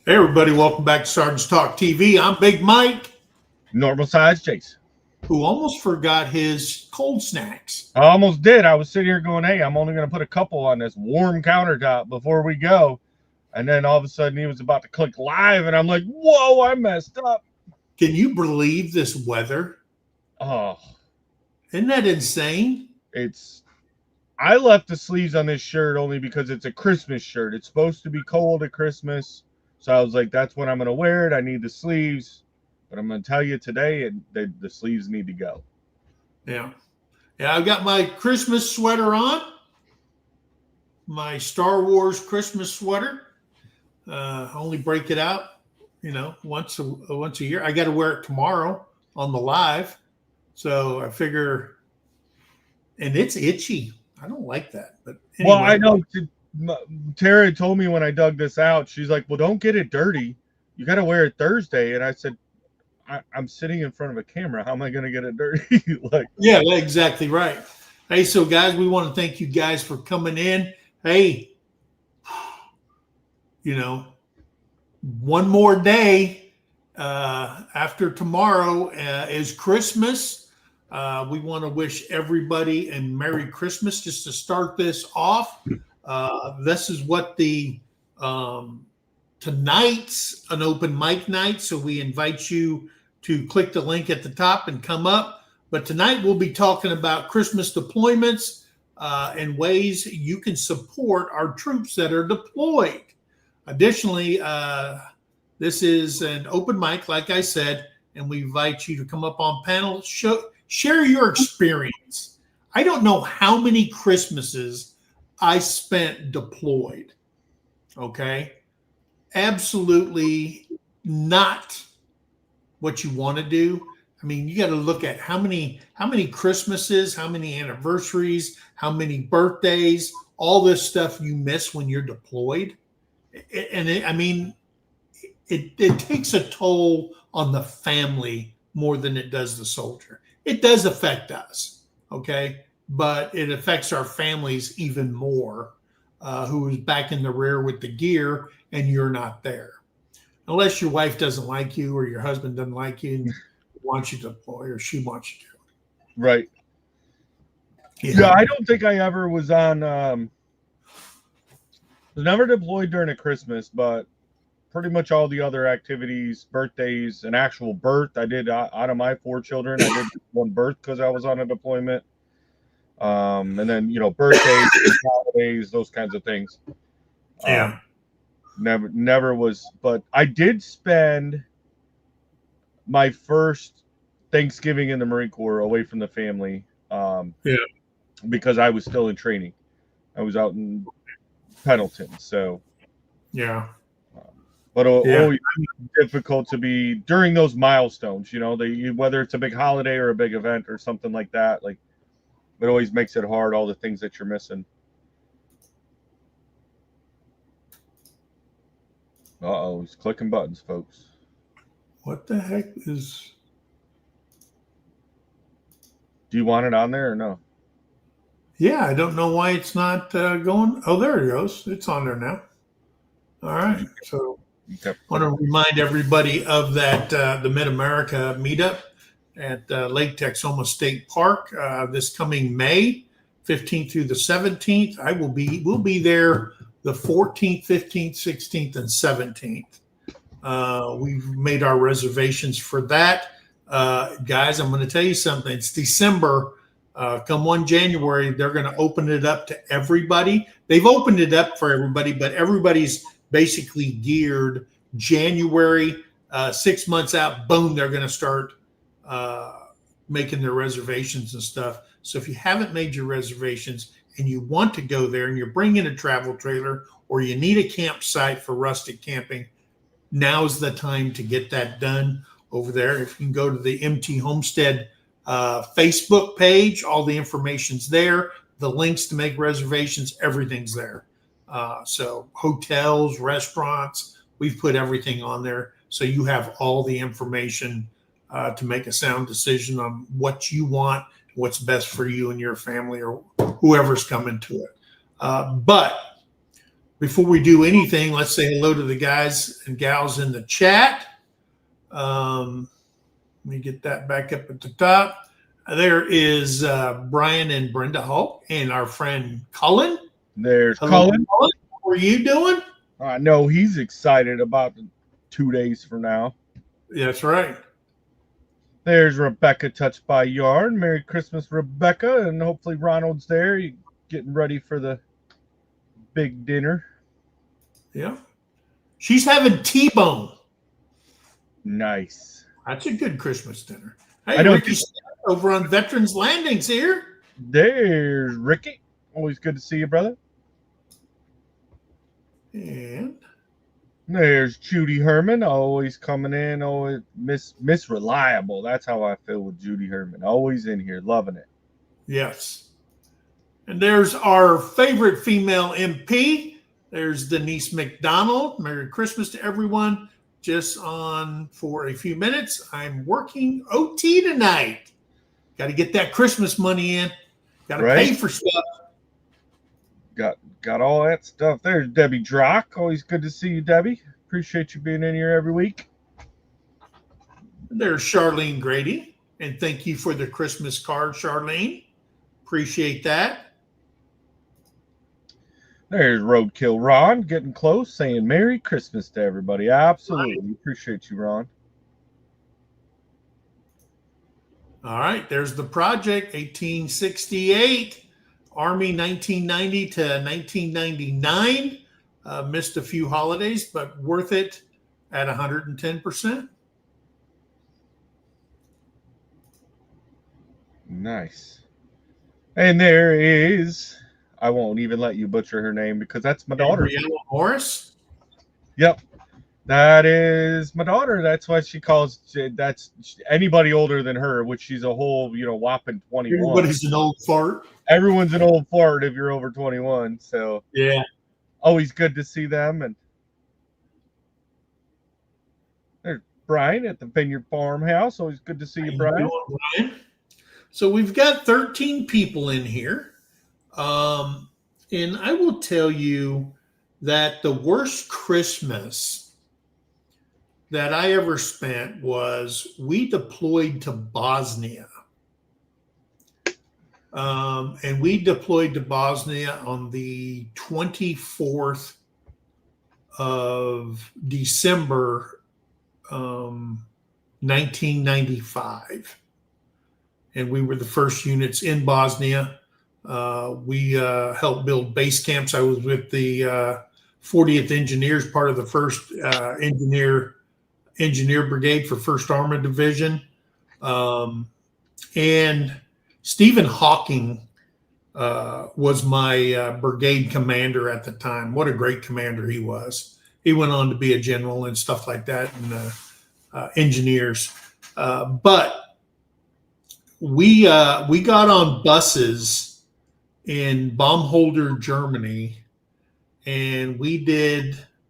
Hey, everybody, welcome back to Sergeant's Talk TV. I'm Big Mike, Normal size Jason. who almost forgot his cold snacks. I almost did. I was sitting here going, hey, I'm only going to put a couple on this warm countertop before we go. And then all of a sudden he was about to click live, and I'm like, whoa, I messed up. Can you believe this weather? Oh, Isn't that insane? I left the sleeves on this shirt only because it's a Christmas shirt. It's supposed to be cold at Christmas. So I was like, that's when I'm going to wear it. I need the sleeves. But I'm going to tell you today, the sleeves need to go. Yeah. Yeah, I've got my Christmas sweater on, my Star Wars Christmas sweater. I only break it out, once a year. I got to wear it tomorrow on the live. So I figure, and it's itchy. I don't like that. But anyway. Well, I know Tara told me when I dug this out, she's like, well, don't get it dirty. You got to wear it Thursday. And I said, I'm sitting in front of a camera. How am I going to get it dirty? Yeah, exactly right. Hey, so guys, we want to thank you guys for coming in. Hey, one more day after tomorrow is Christmas. We want to wish everybody a Merry Christmas just to start this off. This is what tonight's an open mic night, so we invite you to click the link at the top and come up. But tonight we'll be talking about Christmas deployments and ways you can support our troops that are deployed. Additionally, this is an open mic, like I said, and we invite you to come up on panel, share your experience. I don't know how many Christmases I spent deployed. Okay. Absolutely not what you want to do. I mean, you got to look at how many Christmases, how many anniversaries, how many birthdays, all this stuff you miss when you're deployed. It takes a toll on the family more than it does the soldier. It does affect us, okay? But it affects our families even more, who is back in the rear with the gear and you're not there. Unless your wife doesn't like you or your husband doesn't like you and wants you to deploy or she wants you to. Right. Yeah, I don't think I ever was on was never deployed during a Christmas, but pretty much all the other activities, birthdays, an actual birth. I did out of my 4 children, I did one birth because I was on a deployment. And then, birthdays, holidays, those kinds of things. Yeah. Never was, but I did spend my first Thanksgiving in the Marine Corps away from the family. Because I was still in training. I was out in Pendleton, so yeah. But always difficult to be during those milestones, whether it's a big holiday or a big event or something like that. Like, it always makes it hard, all the things that you're missing. Uh-oh, he's clicking buttons, folks. What the heck is... Do you want it on there or no? Yeah, I don't know why it's not going. Oh, there it goes. It's on there now. All right. So I want to remind everybody of that, the Mid-America meetup at Lake Texoma State Park this coming May 15th through the 17th. We'll be there the 14th, 15th, 16th, and 17th. We've made our reservations for that. Guys, I'm going to tell you something. It's December. Come 1 January, they're going to open it up to everybody. They've opened it up for everybody, but everybody's basically geared January, 6 months out, boom, they're going to start making their reservations and stuff. So if you haven't made your reservations and you want to go there and you're bringing a travel trailer or you need a campsite for rustic camping, now's the time to get that done over there. If you can go to the MT Homestead Facebook page, all the information's there, the links to make reservations, everything's there. So hotels, restaurants, we've put everything on there. So you have all the information to make a sound decision on what you want, what's best for you and your family or whoever's coming to it. But Before we do anything, let's say hello to the guys and gals in the chat. Let me get that back up at the top. There is Brian and Brenda Hulk and our friend Cullen. There's Hello, Cullen. Cullen. How are you doing? I know he's excited about the 2 days from now. That's right. There's Rebecca, Touched by Yarn. Merry Christmas, Rebecca. And hopefully Ronald's there getting ready for the big dinner. Yeah. She's having T-bone. Nice. That's a good Christmas dinner. Hey, Ricky over on Veterans Landings here. There's Ricky. Always good to see you, brother. And there's Judy Herman, always coming in, always Miss Reliable. That's how I feel with Judy Herman. Always in here, loving it. Yes. And there's our favorite female MP. There's Denise McDonald. Merry Christmas to everyone. Just on for a few minutes. I'm working OT tonight. Got to get that Christmas money in. Got to pay for stuff. Got all that stuff. There's Debbie Drock. Always good to see you, Debbie. Appreciate you being in here every week. There's Charlene Grady. And thank you for the Christmas card, Charlene. Appreciate that. There's Roadkill Ron, getting close, saying Merry Christmas to everybody. Absolutely. Right. Appreciate you, Ron. All right. There's the project, 1868. Army 1990 to 1999. Missed a few holidays, but worth it at 110%. Nice. And there is, I won't even let you butcher her name because that's my daughter. Gabriella Morris. Yep. That is my daughter. That's why she calls, that's anybody older than her, which she's a whole, whopping 21. Everybody's an old fart. Everyone's an old fart if you're over 21. So yeah, always good to see them. And there's Brian at the Vineyard Farmhouse. Always good to see you, Brian. Brian. So we've got 13 people in here. And I will tell you that the worst Christmas that I ever spent was we deployed to Bosnia. And we deployed to Bosnia on the 24th of December, 1995. And we were the first units in Bosnia. We helped build base camps. I was with the 40th Engineers, part of the first engineer brigade for 1st Armored Division. And Stephen Hawking was my brigade commander at the time. What a great commander he was. He went on to be a general and stuff like that in engineers. But we got on buses in Baumholder, Germany, and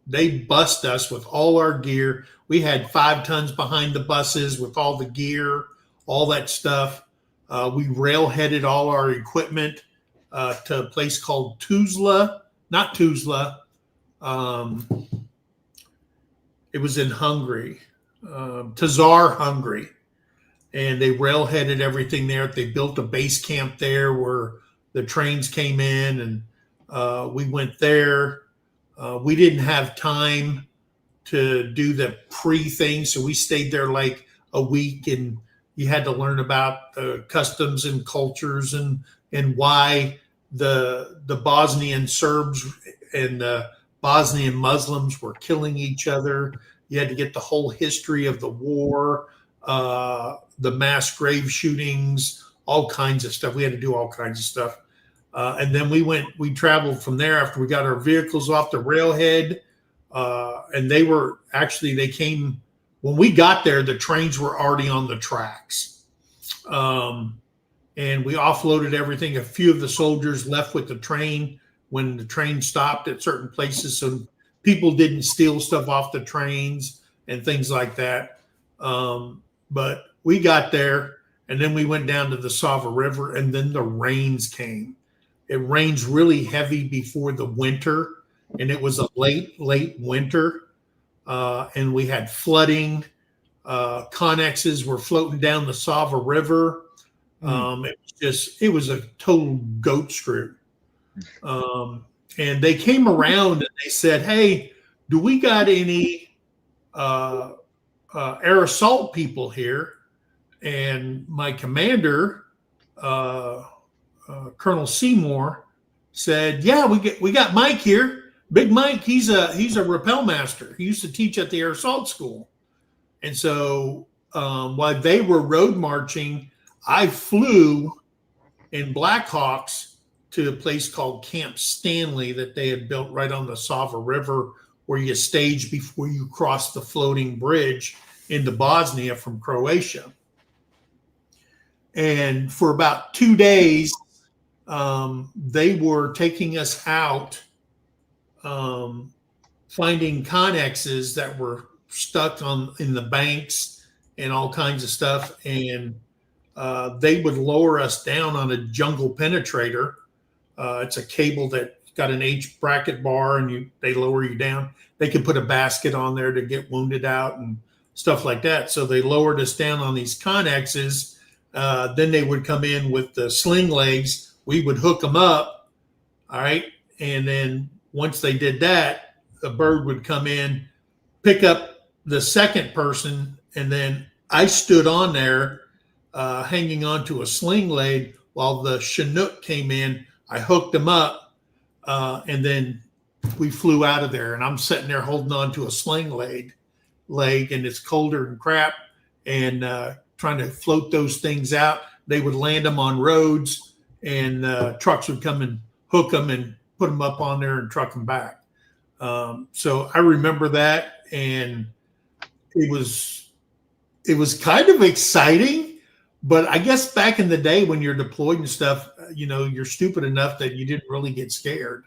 they bussed us with all our gear. We had 5 tons behind the buses with all the gear, all that stuff. We railheaded all our equipment to a place called Tuzla. Not Tuzla. It was in Hungary, Tazar, Hungary. And they railheaded everything there. They built a base camp there where the trains came in, and we went there. We didn't have time to do the pre-thing, so we stayed there like a week, and you had to learn about customs and cultures and why the Bosnian Serbs and the Bosnian Muslims were killing each other. You had to get the whole history of the war, the mass grave shootings, all kinds of stuff. We had to do all kinds of stuff. And then we traveled from there after we got our vehicles off the railhead. And they came, when we got there, the trains were already on the tracks. And we offloaded everything. A few of the soldiers left with the train when the train stopped at certain places, so people didn't steal stuff off the trains and things like that. But we got there, and then we went down to the Sava River, and then the rains came. It rains really heavy before the winter, and it was a late winter, and we had flooding. Connexes were floating down the Sava River. It was a total goat screw. And they came around and they said, "Hey, do we got any air assault people here?" And my commander, Colonel Seymour, said, "Yeah, we got Mike here. Big Mike. He's a rappel master. He used to teach at the air assault school." And so while they were road marching, I flew in Blackhawks to a place called Camp Stanley that they had built right on the Sava River, where you stage before you cross the floating bridge into Bosnia from Croatia. And for about 2 days, they were taking us out, finding connexes that were stuck in the banks and all kinds of stuff. And they would lower us down on a jungle penetrator. It's a cable that got an H bracket bar, and they lower you down. They could put a basket on there to get wounded out and stuff like that. So they lowered us down on these connexes. Then they would come in with the sling legs. We would hook them up. All right. And then once they did that, the bird would come in, pick up the second person. And then I stood on there, hanging onto a sling leg while the Chinook came in. I hooked them up, and then we flew out of there. And I'm sitting there holding on to a sling leg, and it's colder than crap, and trying to float those things out. They would land them on roads, and trucks would come and hook them and put them up on there and truck them back. So I remember that, and it was kind of exciting. But I guess back in the day when you're deployed and stuff, you're stupid enough that you didn't really get scared.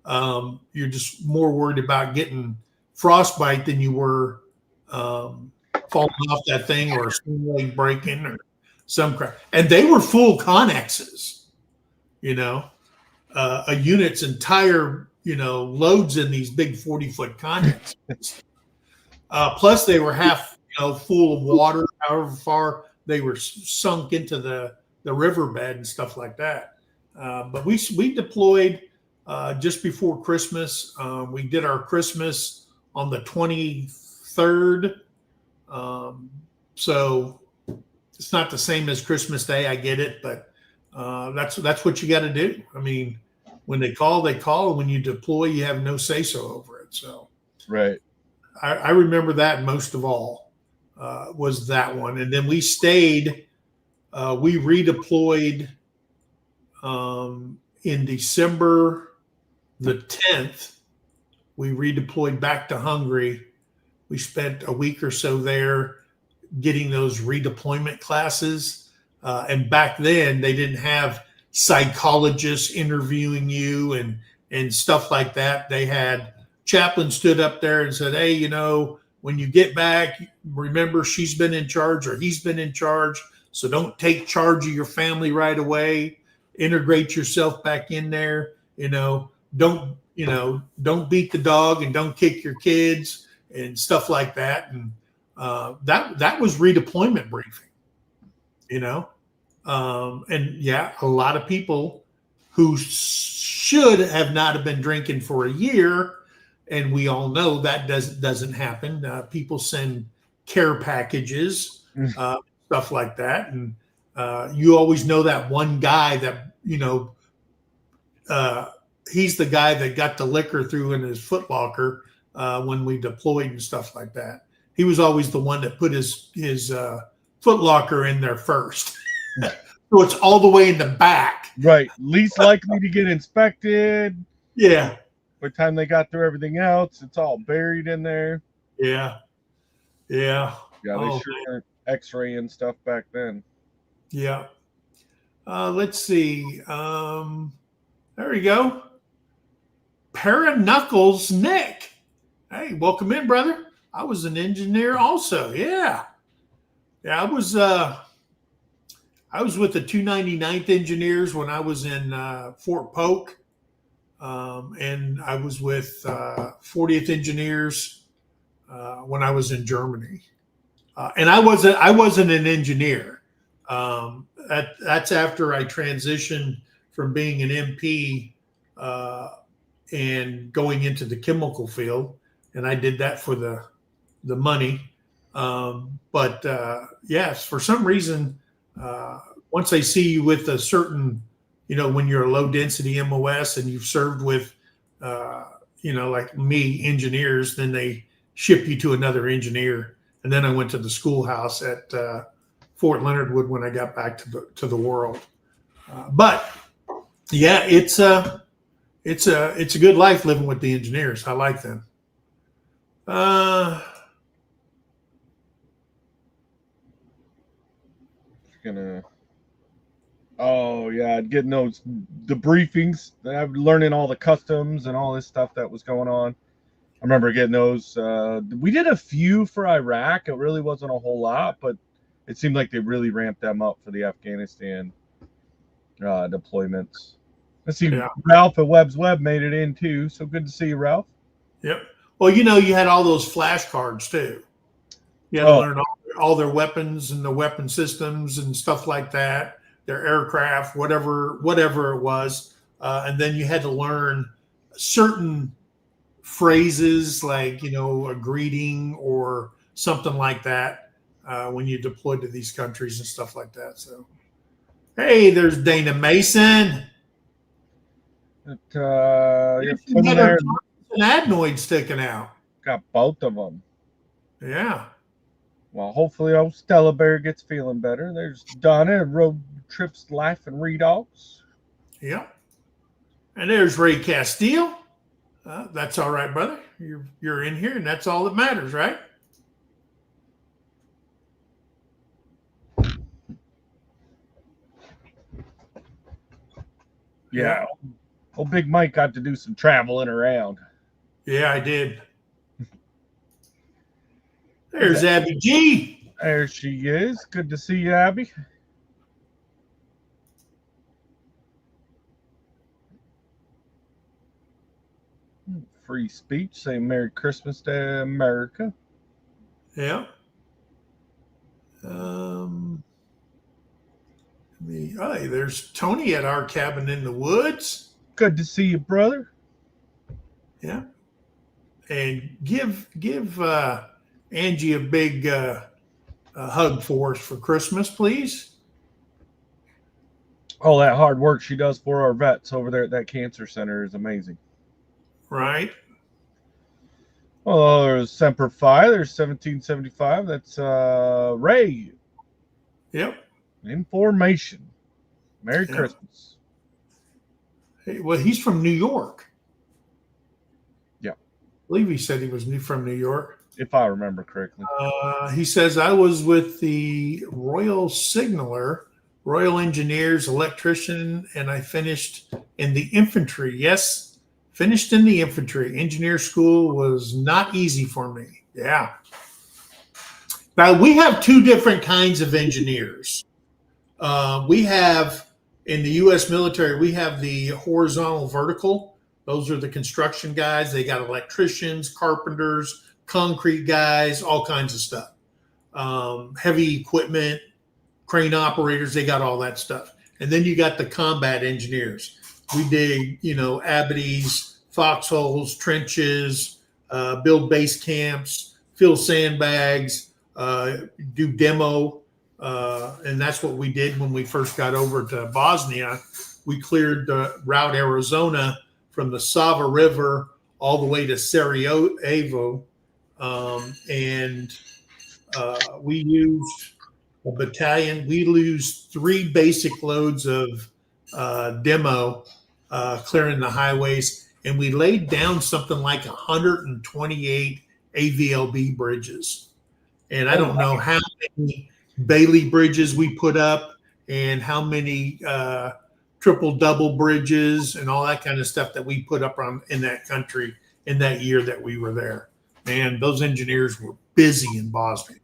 You're just more worried about getting frostbite than you were falling off that thing or a swing leg breaking or some crap. And they were full connexes, a unit's entire, loads in these big 40-foot connexes. Plus they were half, full of water, however far they were sunk into the riverbed and stuff like that. But we deployed just before Christmas. We did our Christmas on the 23rd. So it's not the same as Christmas Day. I get it, but that's what you got to do. I mean, when they call, they call. When you deploy, you have no say-so over it. So right. I remember that most of all. Was that one. And then we stayed, we redeployed in December the 10th. We redeployed back to Hungary. We spent a week or so there getting those redeployment classes. And back then they didn't have psychologists interviewing you and stuff like that. They had chaplain stood up there and said, "Hey, when you get back, remember she's been in charge or he's been in charge. So don't take charge of your family right away. Integrate yourself back in there. Don't beat the dog and don't kick your kids and stuff like that." And that was redeployment briefing, and yeah, a lot of people who should have not have been drinking for a year. And we all know that doesn't happen. People send care packages, stuff like that. And you always know that one guy that, he's the guy that got the liquor through in his footlocker when we deployed and stuff like that. He was always the one that put his footlocker in there first. So it's all the way in the back. Right. Least likely to get inspected. Yeah. By the time they got through everything else, it's all buried in there. Yeah. Yeah. Yeah, they sure weren't X-raying stuff back then. Yeah. Let's see. There we go. Para-Knuckles Nick. Hey, welcome in, brother. I was an engineer also. Yeah. Yeah, I was with the 299th Engineers when I was in Fort Polk. and I was with 40th Engineers when I was in Germany. And I wasn't an engineer. That's after I transitioned from being an MP and going into the chemical field, and I did that for the money. But yes, for some reason, once they see you with a certain, when you're a low density MOS and you've served with, like me, engineers, then they ship you to another engineer. And then I went to the schoolhouse at Fort Leonard Wood when I got back to the world. But yeah, it's a good life living with the engineers. I like them. Getting those debriefings. I'm learning all the customs and all this stuff that was going on. I remember getting those. We did a few for Iraq. It really wasn't a whole lot, but it seemed like they really ramped them up for the Afghanistan deployments. I see Ralph at Webb's Web made it in too. So good to see you, Ralph. Yep. Well, you had all those flashcards too. You had to learn all their weapons and the weapon systems and stuff like that, their aircraft, whatever it was. And then you had to learn certain phrases like, a greeting or something like that when you deployed to these countries and stuff like that. So, hey, there's Dana Mason. An adenoid sticking out. Got both of them. Yeah. Well, hopefully old Stella Bear gets feeling better. There's Donna, Road Trips Life and Redogs. Yeah. And there's Ray Castile. That's all right, brother. You're in here, and that's all that matters, right? Yeah. Old Big Mike got to do some traveling around. Yeah, I did. There's Abby G. There she is. Good to see you, Abby. Free speech, saying Merry Christmas to America. Yeah. Hey, there's Tony at our cabin in the woods. Good to see you, brother. Yeah. And give Angie a big hug for us for Christmas, please. All that hard work she does for our vets over there at that cancer center is amazing. Right. Oh, there's Semper Fi. There's 1775. That's Ray. Yep. Information. Merry Christmas. Hey, well, he's from New York. Yeah. I believe he said he was from New York. If I remember correctly. He says, I was with the Royal Signaler, Royal Engineers, electrician, and I finished in the infantry. Yes, finished in the infantry. Engineer school was not easy for me. Yeah. Now, we have two different kinds of engineers. We have, in the U.S. military, we have the horizontal vertical. Those are the construction guys. They got electricians, carpenters, concrete guys, all kinds of stuff. Heavy equipment, crane operators, they got all that stuff. And then you got the combat engineers. We dig, abbeys, foxholes, trenches, build base camps, fill sandbags, do demo. And that's what we did when we first got over to Bosnia. We cleared the Route Arizona from the Sava River all the way to Sarajevo. And we used a battalion. We used 3 basic loads of demo clearing the highways. And we laid down something like 128 AVLB bridges. And I don't know how many Bailey bridges we put up and how many triple double bridges and all that kind of stuff that we put up in that country in that year that we were there. And those engineers were busy in Bosnia.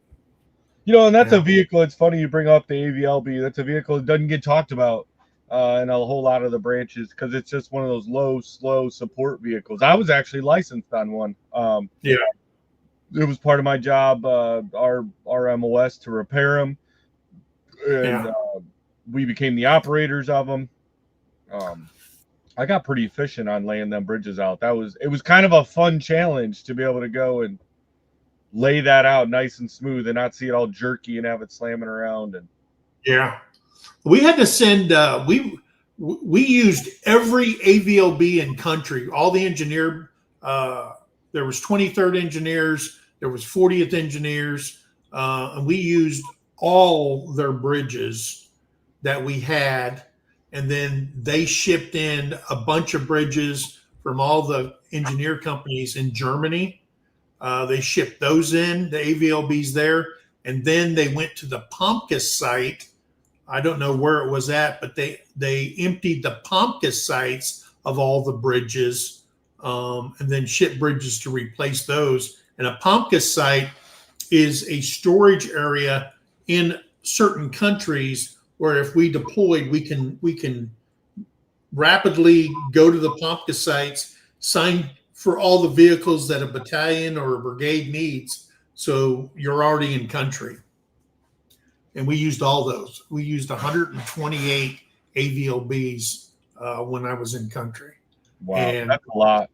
And that's a vehicle. It's funny you bring up the AVLB. That's a vehicle that doesn't get talked about and a whole lot of the branches because it's just one of those low, slow support vehicles. I was actually licensed on one. Yeah. It was part of my job, our MOS, to repair them, and Yeah. we became the operators of them. I got pretty efficient on laying them bridges out. It was kind of a fun challenge to be able to go and lay that out nice and smooth and not see it all jerky and have it slamming around. And Yeah. We had to send we used every AVLB in country, all the engineer there was 23rd engineers, there was 40th engineers, and we used all their bridges that we had, and then they shipped in a bunch of bridges from all the engineer companies in Germany. They shipped those in, the AVLBs there, and then they went to the Pomkis site. I don't know where it was at, but they emptied the Pomkis sites of all the bridges, and then shipped bridges to replace those. And a Pomkis site is a storage area in certain countries where if we deployed, we can rapidly go to the Pomkis sites, sign for all the vehicles that a battalion or a brigade needs. So you're already in country. And we used all those. We used 128 AVLBs when I was in country. wow, And that's a lot.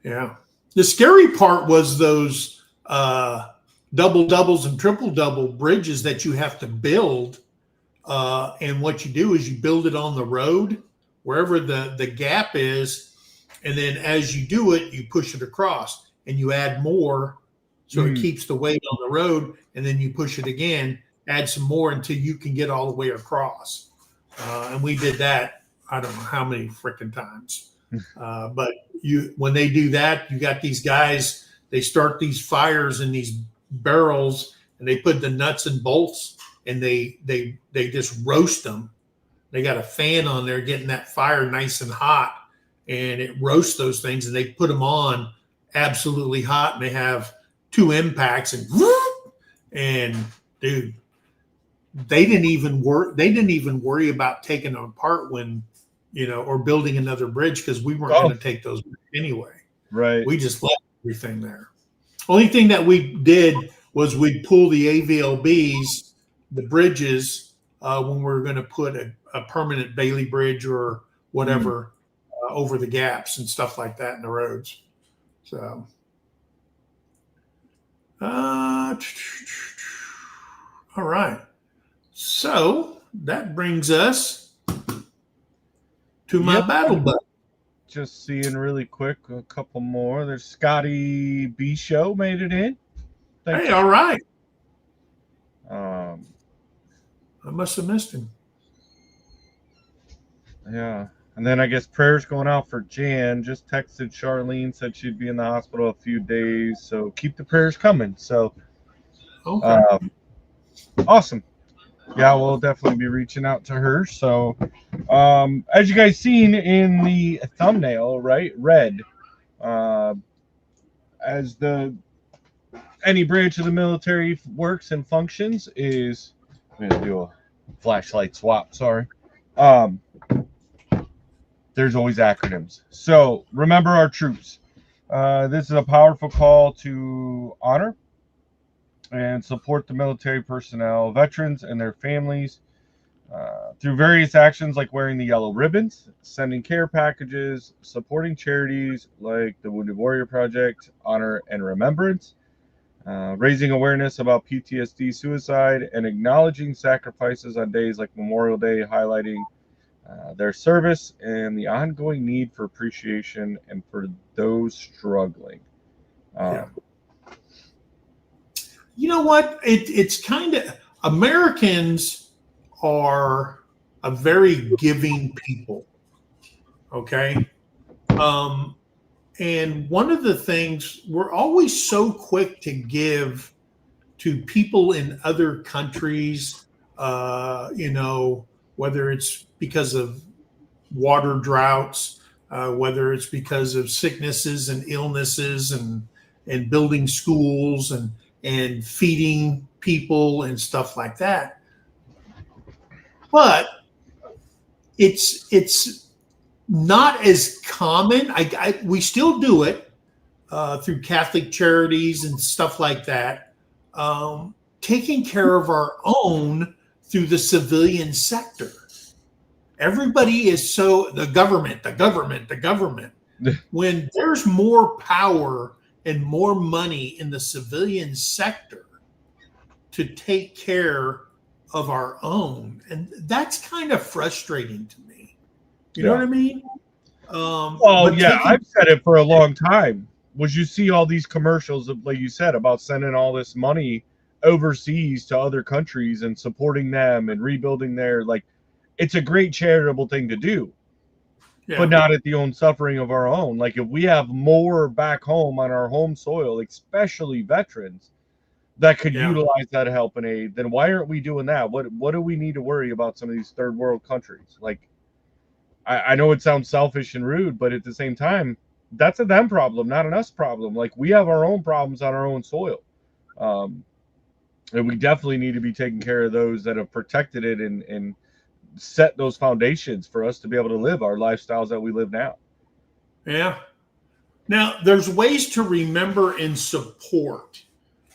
yeah, the scary part was those double doubles and triple double bridges that you have to build. And what you do is you build it on the road wherever the gap is, and then as you do it, you push it across and you add more. So it keeps the weight on the road, and then you push it again, add some more until you can get all the way across. And we did that, I don't know how many freaking times. But when they do that, you got these guys, they start these fires in these barrels, and they put the nuts and bolts, and they just roast them. They got a fan on there getting that fire nice and hot, and it roasts those things, and they put them on absolutely hot, and they have 2 impacts, and dude, they didn't even worry about taking them apart when, or building another bridge, because we weren't going to take those anyway. Right. We just left everything there. Only thing that we did was we'd pull the AVLBs, the bridges, when we were going to put a permanent Bailey bridge or whatever over the gaps and stuff like that in the roads. So. All right. So that brings us to my battle buddy. Just seeing really quick a couple more. There's Scotty B Show made it in. Hey, all right. I must have missed him. Yeah. And then I guess prayers going out for Jan. Just texted Charlene, said she'd be in the hospital a few days. So keep the prayers coming. So okay. Awesome. Yeah, we'll definitely be reaching out to her. So as you guys seen in the thumbnail, right? Red. As any branch of the military works and functions is, I'm going to do a flashlight swap, sorry. There's always acronyms. So remember our troops. This is a powerful call to honor and support the military personnel, veterans, and their families through various actions like wearing the yellow ribbons, sending care packages, supporting charities like the Wounded Warrior Project, Honor and Remembrance, raising awareness about PTSD, suicide, and acknowledging sacrifices on days like Memorial Day, highlighting their service and the ongoing need for appreciation and for those struggling. Yeah. You know what? It's kind of, Americans are a very giving people. Okay. And one of the things, we're always so quick to give to people in other countries, whether it's because of water droughts, whether it's because of sicknesses and illnesses, and building schools and feeding people and stuff like that. But it's not as common. We still do it through Catholic charities and stuff like that. Taking care of our own through the civilian sector. Everybody is the government. When there's more power and more money in the civilian sector to take care of our own, and that's kind of frustrating to me. You know what I mean? I've said it for a long time. You see all these commercials, like you said, about sending all this money overseas to other countries and supporting them and rebuilding their, it's a great charitable thing to do, but not at the own suffering of our own. Like, if we have more back home on our home soil, especially veterans, that could utilize that help and aid, then why aren't we doing that? What do we need to worry about some of these third world countries? Like, I know it sounds selfish and rude, but at the same time, that's a them problem, not an us problem. Like, we have our own problems on our own soil. And we definitely need to be taking care of those that have protected it and set those foundations for us to be able to live our lifestyles that we live now. Yeah. Now, there's ways to remember and support.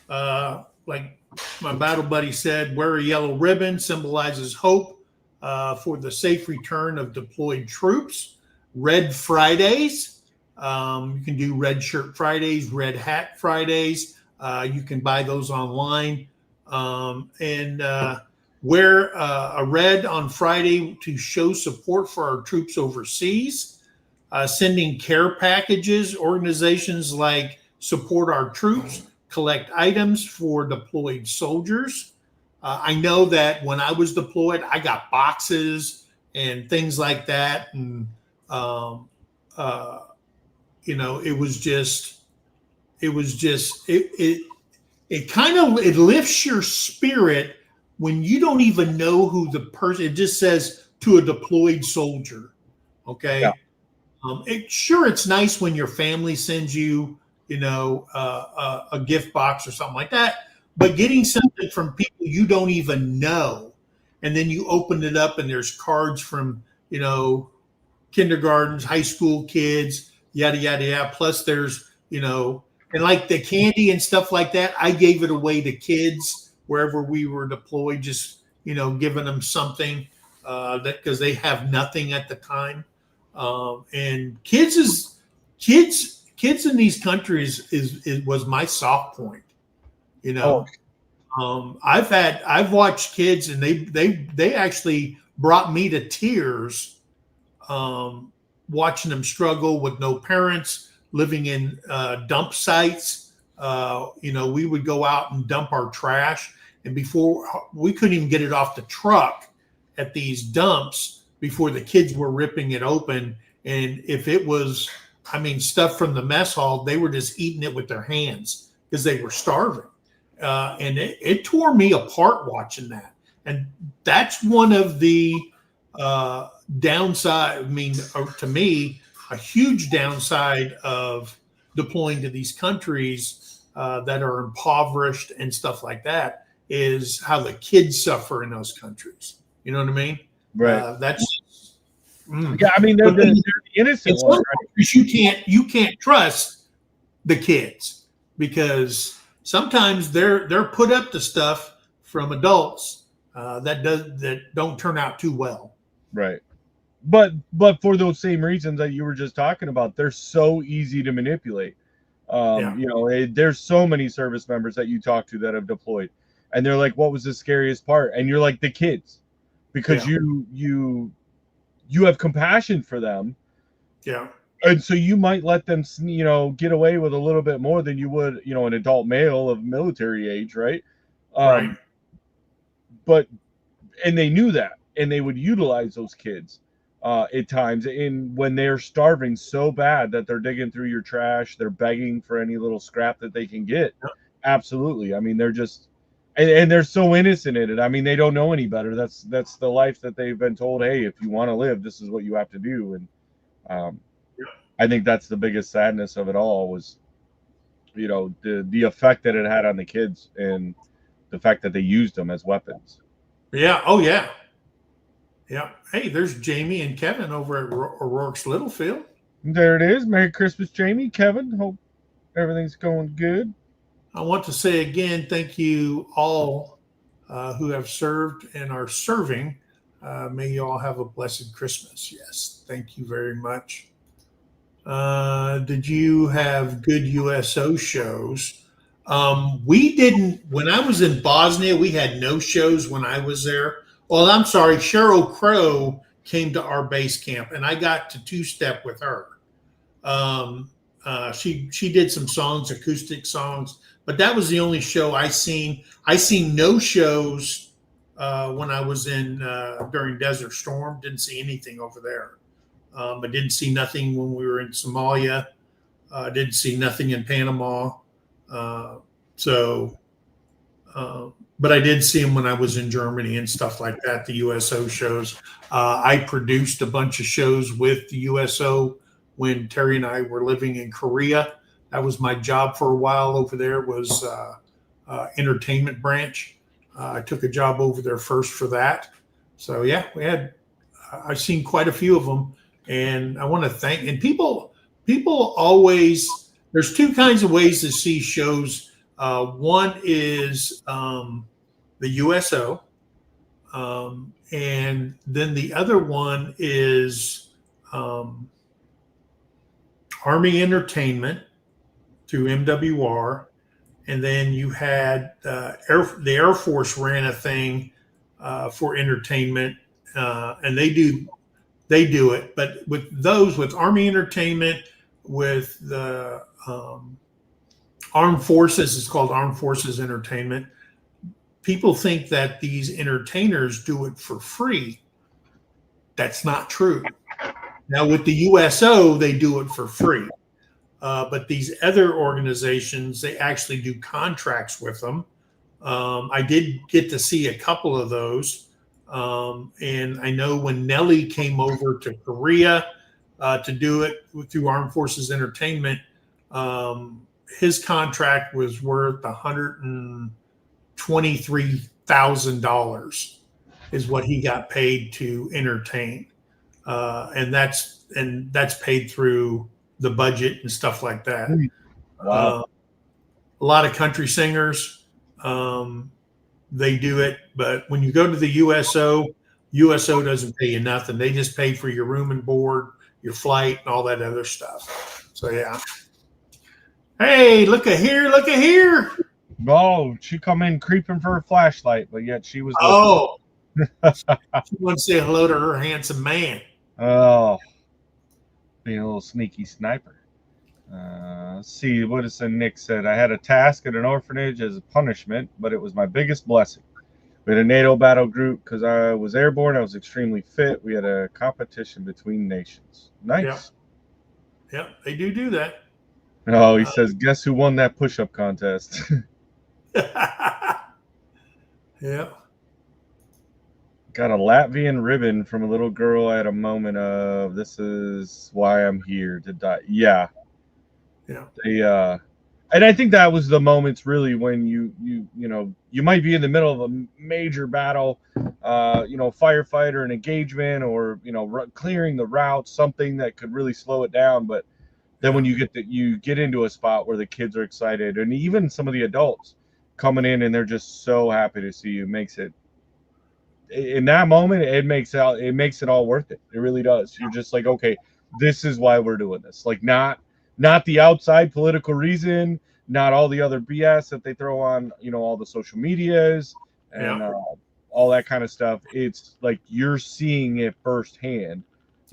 Like my battle buddy said, wear a yellow ribbon, symbolizes hope for the safe return of deployed troops. Red Fridays. You can do Red Shirt Fridays, Red Hat Fridays. You can buy those online. And wear a red on Friday to show support for our troops overseas. Sending care packages, organizations like Support Our Troops, collect items for deployed soldiers. I know that when I was deployed, I got boxes and things like that. And, it lifts your spirit when you don't even know who the person, it just says to a deployed soldier. Okay. Yeah. It's nice when your family sends you, a gift box or something like that, but getting something from people you don't even know, and then you open it up and there's cards from, kindergartens, high school kids, yada, yada, yada. Plus there's, and like the candy and stuff like that, I gave it away to kids wherever we were deployed, just, giving them something because they have nothing at the time. And kids in these countries was my soft point, I've watched kids and they actually brought me to tears, watching them struggle with no parents, living in dump sites. We would go out and dump our trash, and before we couldn't even get it off the truck at these dumps before the kids were ripping it open. And if it was, stuff from the mess hall, they were just eating it with their hands because they were starving. And it tore me apart watching that. And that's one of the downside. To me, a huge downside of deploying to these countries that are impoverished and stuff like that is how the kids suffer in those countries. You know what I mean? Right. That's yeah. They're the innocent ones. Right? You can't trust the kids because sometimes they're put up to stuff from adults that don't turn out too well. Right. But for those same reasons that you were just talking about, they're so easy to manipulate. There's so many service members that you talk to that have deployed, and they're like, "What was the scariest part?" And you're like, "The kids," because you have compassion for them. Yeah. And so you might let them, get away with a little bit more than you would, an adult male of military age, right? Right. And they knew that, and they would utilize those kids at times. And when they're starving so bad that they're digging through your trash, they're begging for any little scrap that they can get. Yeah. Absolutely. They're just, and they're so innocent in it. They don't know any better. That's the life that they've been told. Hey, if you want to live, this is what you have to do. And I think that's the biggest sadness of it all was, the effect that it had on the kids and the fact that they used them as weapons. Yeah. Oh, yeah. Yeah. Hey, there's Jamie and Kevin over at O'Rourke's Littlefield. There it is. Merry Christmas, Jamie, Kevin. Hope everything's going good. I want to say again, thank you all who have served and are serving. May you all have a blessed Christmas. Yes, thank you very much. Did you have good USO shows? We didn't. When I was in Bosnia, we had no shows when I was there. Well, I'm sorry, Cheryl Crow came to our base camp, and I got to two-step with her. She did some songs, acoustic songs, but that was the only show I seen. I seen no shows when I was in during Desert Storm. Didn't see anything over there. I didn't see nothing when we were in Somalia. Didn't see nothing in Panama. But I did see them when I was in Germany and stuff like that, the USO shows. I produced a bunch of shows with the USO when Terry and I were living in Korea. That was my job for a while over there, was entertainment branch. I took a job over there first for that. So yeah, I've seen quite a few of them. And I want to thank, and people always, there's two kinds of ways to see shows. One is the USO, and then the other one is Army Entertainment through MWR, and then you had the Air Force ran a thing for entertainment, and they do it. But with Army Entertainment, with the Armed Forces, it's called Armed Forces Entertainment. People think that these entertainers do it for free. That's not true. Now with the USO, they do it for free. But these other organizations, they actually do contracts with them. I did get to see a couple of those. And I know when Nelly came over to Korea to do it through Armed Forces Entertainment, his contract was worth $123,000 is what he got paid to entertain. And that's paid through the budget and stuff like that. Wow. A lot of country singers, they do it, but when you go to the USO doesn't pay you nothing. They just pay for your room and board, your flight, and all that other stuff. So yeah. Hey, look at here! Oh, she come in creeping for her flashlight, but yet she was. Oh, she wants to say hello to her handsome man. Oh, being a little sneaky sniper. Let's see, what is Nick said? I had a task at an orphanage as a punishment, but it was my biggest blessing. We had a NATO battle group because I was airborne. I was extremely fit. We had a competition between nations. Nice. Yeah, they do that. Oh, he says, guess who won that push-up contest? Yeah. Got a Latvian ribbon from a little girl. I had a moment of, this is why I'm here to die. Yeah. And I think that was the moments really when you might be in the middle of a major battle, firefight or an engagement, or clearing the route, something that could really slow it down. But then when you get into a spot where the kids are excited, and even some of the adults coming in and they're just so happy to see you, makes it, in that moment, it makes it all worth it. It really does. You're just like, okay, this is why we're doing this. Like not the outside political reason, not all the other BS that they throw on, all the social medias and all that kind of stuff. It's like you're seeing it firsthand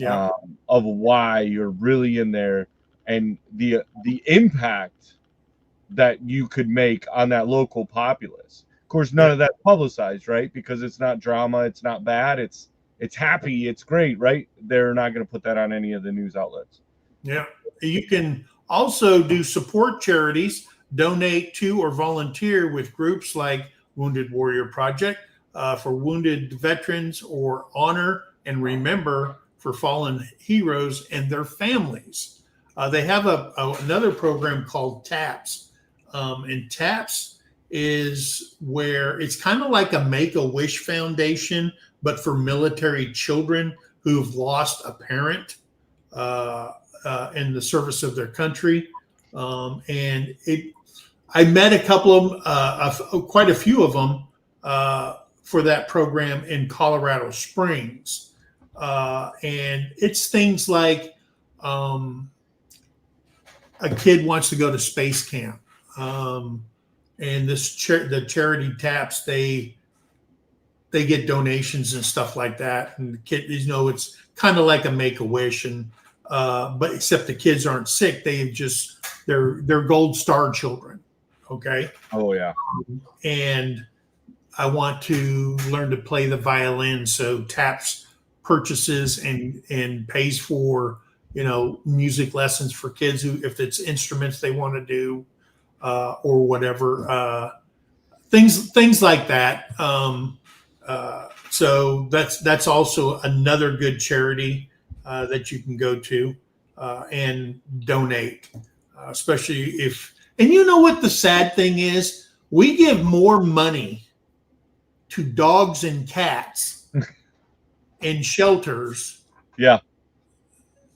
of why you're really in there, and the impact that you could make on that local populace. Of course, none of that publicized, right? Because it's not drama, it's not bad, it's happy, it's great, right? They're not going to put that on any of the news outlets. Yeah. You can also do support charities, donate to or volunteer with groups like Wounded Warrior Project for wounded veterans, or Honor and Remember for fallen heroes and their families. They have another program called TAPS. And TAPS is where it's kind of like a Make-A-Wish Foundation, but for military children who've lost a parent in the service of their country. And I met a couple of them, quite a few of them, for that program in Colorado Springs. And it's things like a kid wants to go to space camp. And the charity TAPS, they get donations and stuff like that. And the kid, it's kind of like a Make-A-Wish, and but except the kids aren't sick. They're gold star children. Okay. Oh yeah. And I want to learn to play the violin. So TAPS purchases and pays for, music lessons for kids if it's instruments they want to do, or whatever, things like that. So that's also another good charity that you can go to and donate, especially if. And you know what the sad thing is? We give more money to dogs and cats in shelters, yeah,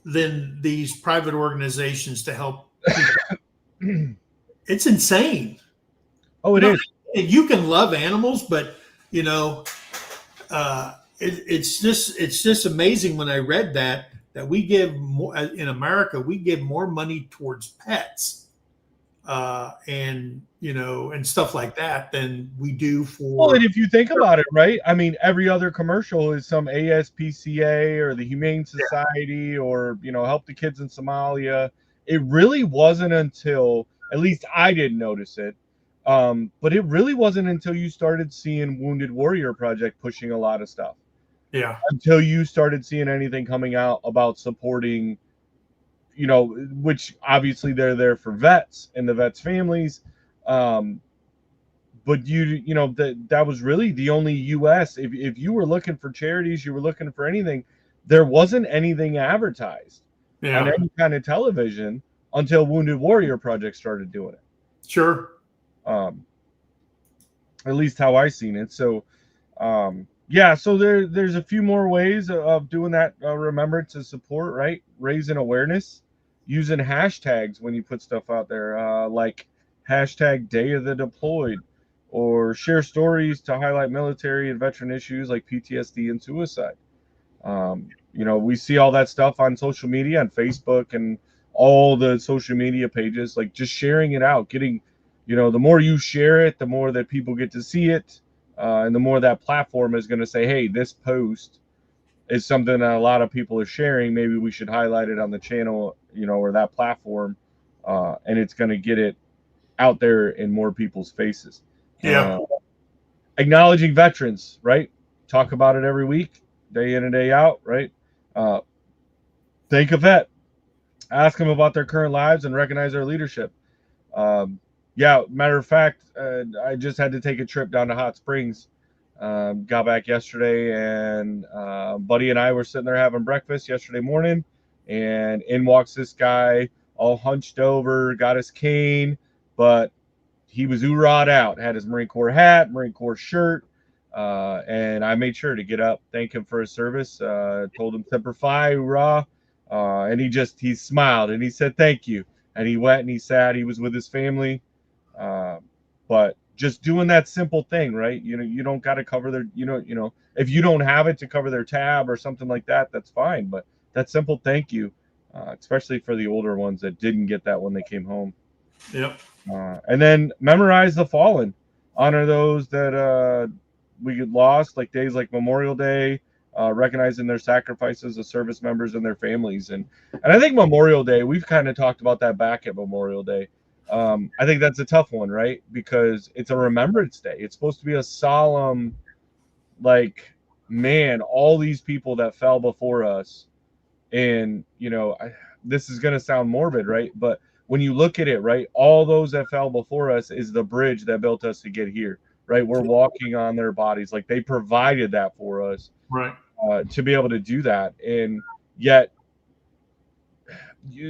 than these private organizations to help people. It's insane. Oh, it is. You can love animals, but it's just amazing when I read that we give more in America. We give more money towards pets, and stuff like that than we do for. Well, and if you think about it, right? I mean, every other commercial is some ASPCA or the Humane Society, or help the kids in Somalia. It really wasn't until, at least I didn't notice it, but it really wasn't until you started seeing Wounded Warrior Project pushing a lot of stuff. Yeah. Until you started seeing anything coming out about supporting, which obviously they're there for vets and the vets' families. But that was really the only U.S. If you were looking for charities, you were looking for anything, there wasn't anything advertised on any kind of television until Wounded Warrior Project started doing it. Sure. At least how I seen it. So, so there's a few more ways of doing that. Remember to support, right? Raising awareness, using hashtags when you put stuff out there, like hashtag Day of the Deployed, or share stories to highlight military and veteran issues like PTSD and suicide. We see all that stuff on social media, on Facebook and all the social media pages, like just sharing it out, getting, the more you share it, the more that people get to see it. And the more that platform is going to say, hey, this post is something that a lot of people are sharing. Maybe we should highlight it on the channel, or that platform. And it's going to get it out there in more people's faces. Yeah. Acknowledging veterans, right? Talk about it every week, day in and day out, right? Thank a vet. Ask them about their current lives and recognize their leadership. Matter of fact, I just had to take a trip down to Hot Springs. Got back yesterday, and Buddy and I were sitting there having breakfast yesterday morning, and in walks this guy, all hunched over, got his cane, but he was oorah'd out, had his Marine Corps hat, Marine Corps shirt, and I made sure to get up, thank him for his service, told him Semper Fi, hoorah, and he smiled, and he said thank you, and he went and he sat, he was with his family, but just doing that simple thing, right? You don't got to cover their, if you don't have it to cover their tab or something like that, that's fine, but that simple thank you, especially for the older ones that didn't get that when they came home. Yep. And then memorize the fallen, honor those that we get lost, like days like Memorial Day, recognizing their sacrifices as service members and their families. And I think Memorial Day, we've kind of talked about that back at Memorial Day. I think that's a tough one, right? Because it's a remembrance day. It's supposed to be a solemn, like, man, all these people that fell before us. And, this is going to sound morbid, right? But when you look at it, right, all those that fell before us is the bridge that built us to get here, right? We're walking on their bodies. Like, they provided that for us, right, to be able to do that. And yet,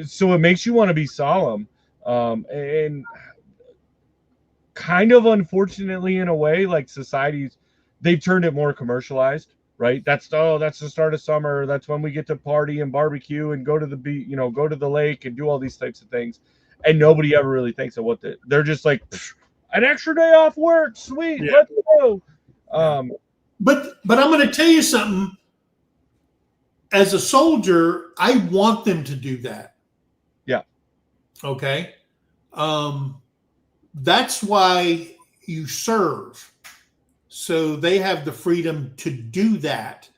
so it makes you want to be solemn. And kind of unfortunately, in a way, like societies, they've turned it more commercialized, right? That's the start of summer. That's when we get to party and barbecue and go to the beach, go to the lake and do all these types of things. And nobody ever really thinks of they're just like, an extra day off work, sweet, let's go. But I'm going to tell you something. As a soldier, I want them to do that. Yeah. Okay. That's why you serve. So they have the freedom to do that,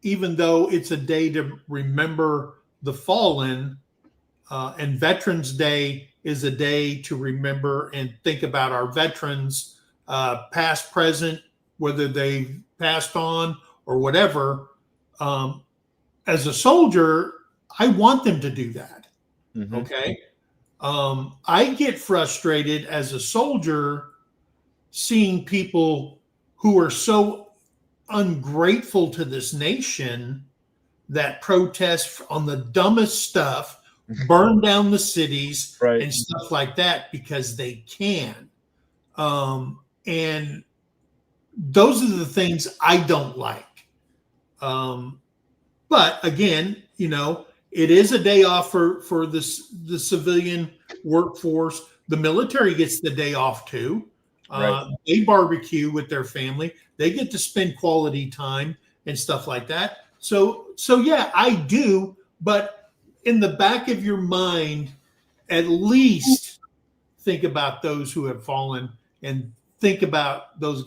even though it's a day to remember the fallen. And Veterans Day is a day to remember and think about our veterans, past, present, whether they passed on or whatever. As a soldier, I want them to do that. Mm-hmm. Okay. I get frustrated as a soldier seeing people who are so ungrateful to this nation that protest on the dumbest stuff, burn down the cities, right, and stuff like that because they can. And those are the things I don't like. But again, it is a day off for the civilian workforce. The military gets the day off too. Right. They barbecue with their family. They get to spend quality time and stuff like that. So yeah, I do. But in the back of your mind, at least think about those who have fallen and think about those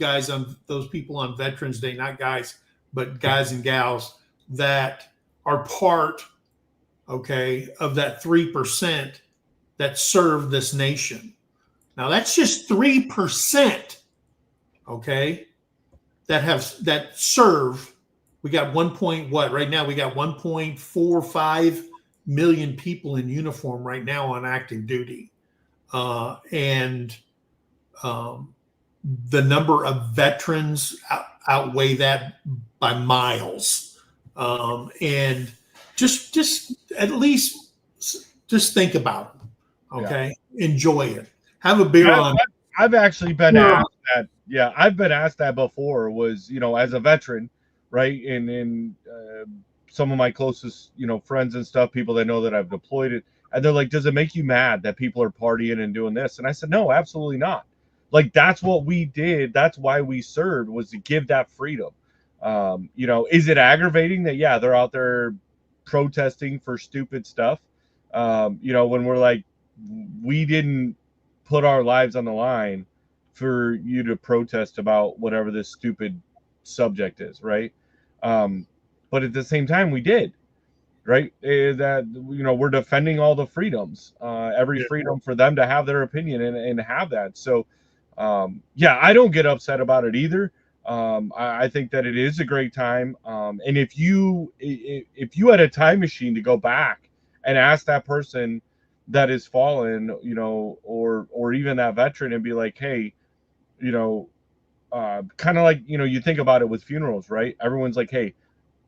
people on Veterans Day, not guys, but guys and gals that are part, okay, of that 3% that serve this nation. Now that's just 3%, okay, that serve. We got right now we got 1.45 million people in uniform right now on active duty. And the number of veterans outweigh that by miles. And just at least just think about it, okay? Yeah. Enjoy it. Have a beer on. I've actually been asked that. Yeah, I've been asked that before. Was as a veteran, right? And some of my closest friends and stuff, people that know that I've deployed it, and they're like, "Does it make you mad that people are partying and doing this?" And I said, "No, absolutely not. Like that's what we did. That's why we served, was to give that freedom. Is it aggravating that they're out there protesting for stupid stuff? When we're like, we didn't put our lives on the line for you to protest about whatever this stupid subject is, right? But at the same time, we did, right? That we're defending all the freedoms, every freedom for them to have their opinion and have that. So, I don't get upset about it either. I think that it is a great time. And if you had a time machine to go back and ask that person that is fallen, or even that veteran, and be like, hey, kind of like, you think about it with funerals, right? Everyone's like, hey,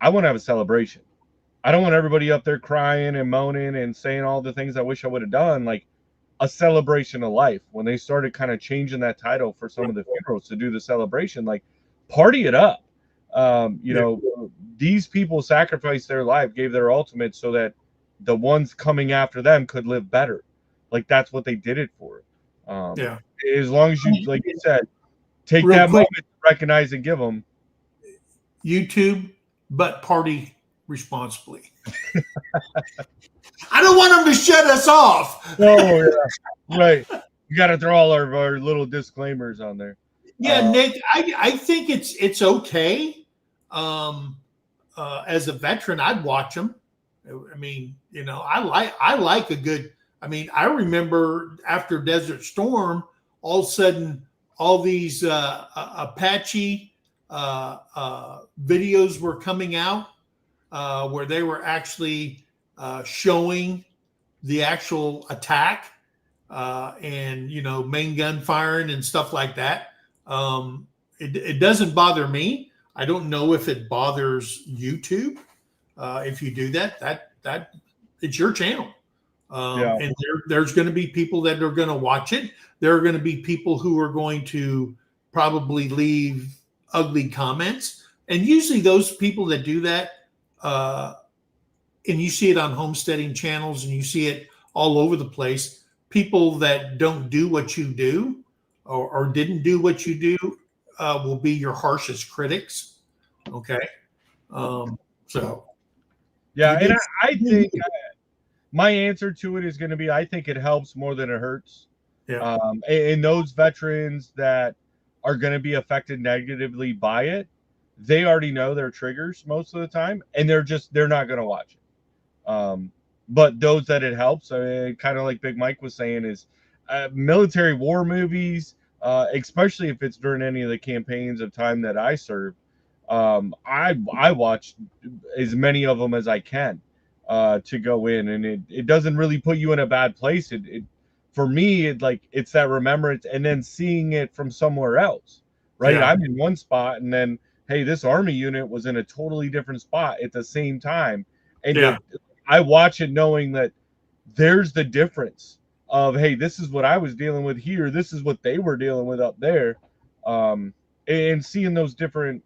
I want to have a celebration. I don't want everybody up there crying and moaning and saying all the things I wish I would have done. Like a celebration of life. When they started kind of changing that title for some of the funerals to do the celebration, like party it up. These people sacrificed their life, gave their ultimate so that the ones coming after them could live better. Like that's what they did it for. As long as you, like you said, take that moment to recognize and give them. YouTube, but party responsibly. I don't want them to shut us off. Oh, yeah. Right. You got to throw all our little disclaimers on there. Yeah, Nick, I think it's okay. As a veteran, I'd watch them. I mean, I like a good. I mean, I remember after Desert Storm, all of a sudden, all these Apache videos were coming out where they were actually showing the actual attack and main gun firing and stuff like that. It doesn't bother me. I don't know if it bothers YouTube. If you do that it's your channel. And there's going to be people that are going to watch it. There are going to be people who are going to probably leave ugly comments, And usually those people that do that, and you see it on homesteading channels and you see it all over the place, people that don't do what you do or didn't do what you do will be your harshest critics. Okay. So. Yeah. And I think my answer to it is going to be, I think it helps more than it hurts. Yeah. And those veterans that are going to be affected negatively by it, they already know their triggers most of the time, and they're not going to watch it. But those that it helps, kind of like Big Mike was saying, is military war movies, especially if it's during any of the campaigns of time that I served. I watch as many of them as I can to go in, and it doesn't really put you in a bad place. It for me, it's that remembrance, and then seeing it from somewhere else, right? Yeah. I'm in one spot, and then hey, this Army unit was in a totally different spot at the same time, and I watch it knowing that there's the difference of, hey, this is what I was dealing with here, this is what they were dealing with up there, and seeing those different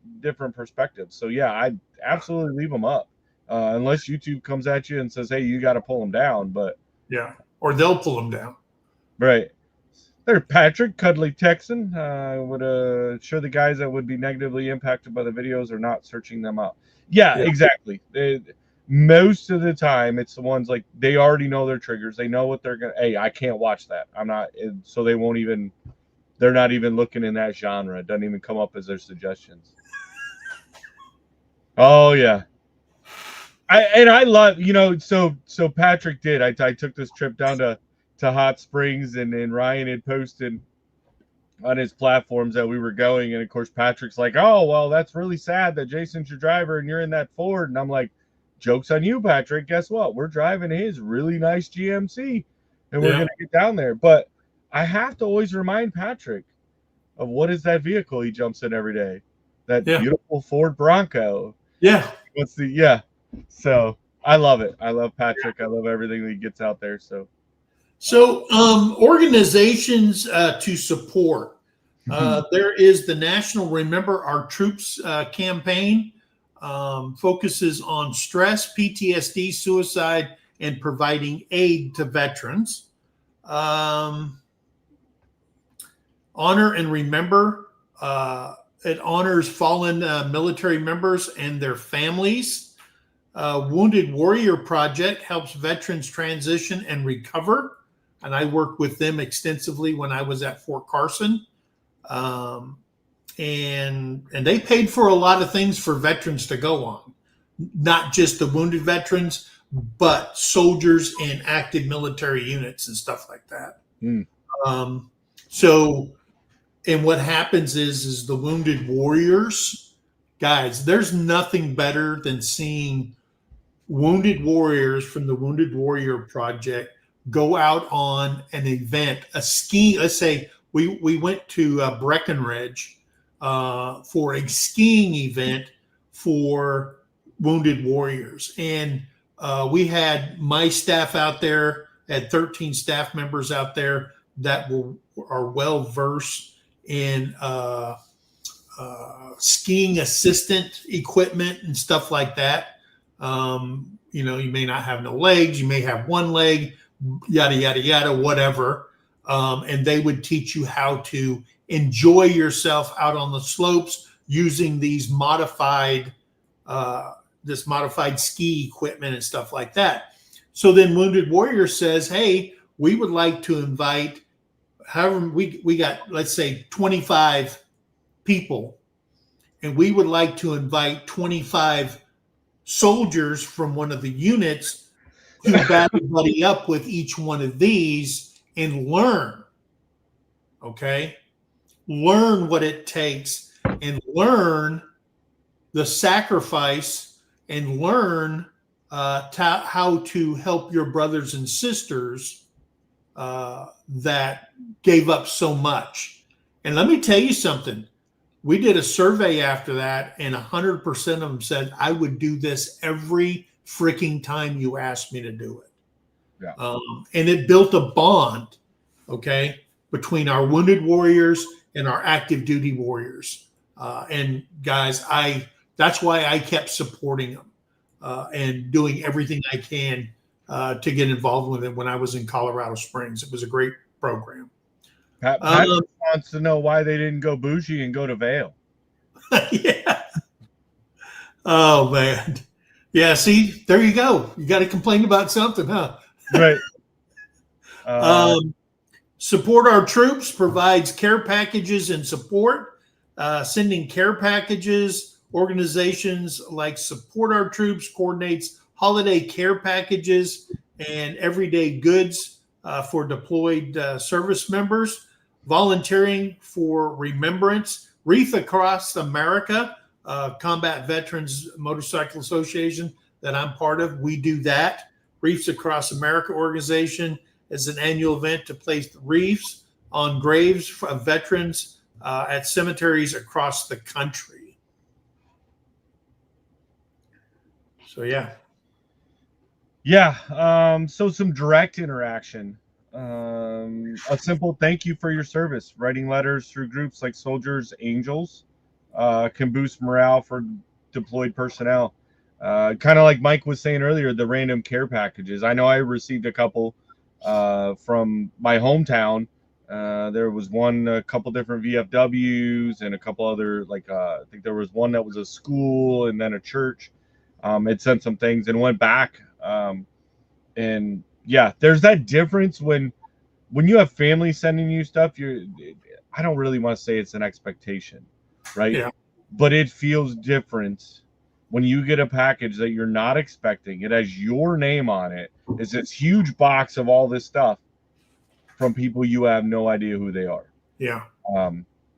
perspectives. So yeah, I absolutely leave them up, unless YouTube comes at you and says, hey, you got to pull them down. But yeah, or they'll pull them down. Right. There, Patrick, Cuddly Texan, would sure the guys that would be negatively impacted by the videos are not searching them out. Yeah. Exactly. Most of the time, it's the ones like they already know their triggers. They know what they're gonna. Hey, I can't watch that. I'm not. So they won't even. They're not even looking in that genre. It doesn't even come up as their suggestions. Oh yeah. I love, so Patrick did. I took this trip down to Hot Springs, and Ryan had posted on his platforms that we were going, and of course Patrick's like, oh well, that's really sad that Jason's your driver and you're in that Ford. And I'm like, joke's on you, Patrick. Guess what? We're driving his really nice GMC, and we're gonna get down there. But I have to always remind Patrick of what is that vehicle he jumps in every day. That beautiful Ford Bronco. Yeah. So I love it. I love Patrick. I love everything that he gets out there. So organizations to support. There is the National Remember Our Troops campaign. Focuses on stress, PTSD, suicide, and providing aid to veterans. Honor and Remember. It honors fallen military members and their families. Wounded Warrior Project helps veterans transition and recover. And I worked with them extensively when I was at Fort Carson. And they paid for a lot of things for veterans to go on, not just the wounded veterans, but soldiers and active military units and stuff like that. And what happens is the Wounded Warriors, guys, there's nothing better than seeing wounded warriors from the Wounded Warrior Project go out on an event, a ski. Let's say we went to Breckenridge for a skiing event for Wounded Warriors. And we had my staff out there, had 13 staff members out there that are well versed in skiing assistant equipment and stuff like that. You may not have no legs, you may have one leg, yada, yada, yada, whatever. And they would teach you how to enjoy yourself out on the slopes using these modified ski equipment and stuff like that. So then Wounded Warrior says, hey, we would like to invite, however, we got, let's say 25 people, and we would like to invite 25 soldiers from one of the units to buddy up with each one of these and learn. Okay. Learn what it takes and learn the sacrifice and learn how to help your brothers and sisters that gave up so much. And let me tell you something. We did a survey after that, and 100% of them said, I would do this every freaking time you asked me to do it. Yeah. And it built a bond, okay, between our wounded warriors and our active duty warriors. And guys, I that's why I kept supporting them and doing everything I can to get involved with it when I was in Colorado Springs. It was a great program. Pat wants to know why they didn't go bougie and go to Vail. Yeah. Oh, man. Yeah, see, there you go. You got to complain about something, huh? Right. Support Our Troops provides care packages and support, sending care packages. Organizations like Support Our Troops coordinates holiday care packages and everyday goods for deployed service members. Volunteering for Remembrance, Wreath Across America, Combat Veterans Motorcycle Association that I'm part of. We do that. Wreaths Across America organization is an annual event to place wreaths on graves of veterans at cemeteries across the country. So, yeah. Yeah. So some direct interaction. A simple thank you for your service. Writing letters through groups like Soldiers Angels can boost morale for deployed personnel. Kind of like Mike was saying earlier, the random care packages. I know I received a couple from my hometown. There was a couple different VFWs and a couple other, I think there was one that was a school and then a church. It sent some things and went back. And yeah, there's that difference when you have family sending you stuff. I don't really want to say it's an expectation, right? Yeah. But it feels different when you get a package that you're not expecting. It has your name on it. It's this huge box of all this stuff from people you have no idea who they are. Yeah.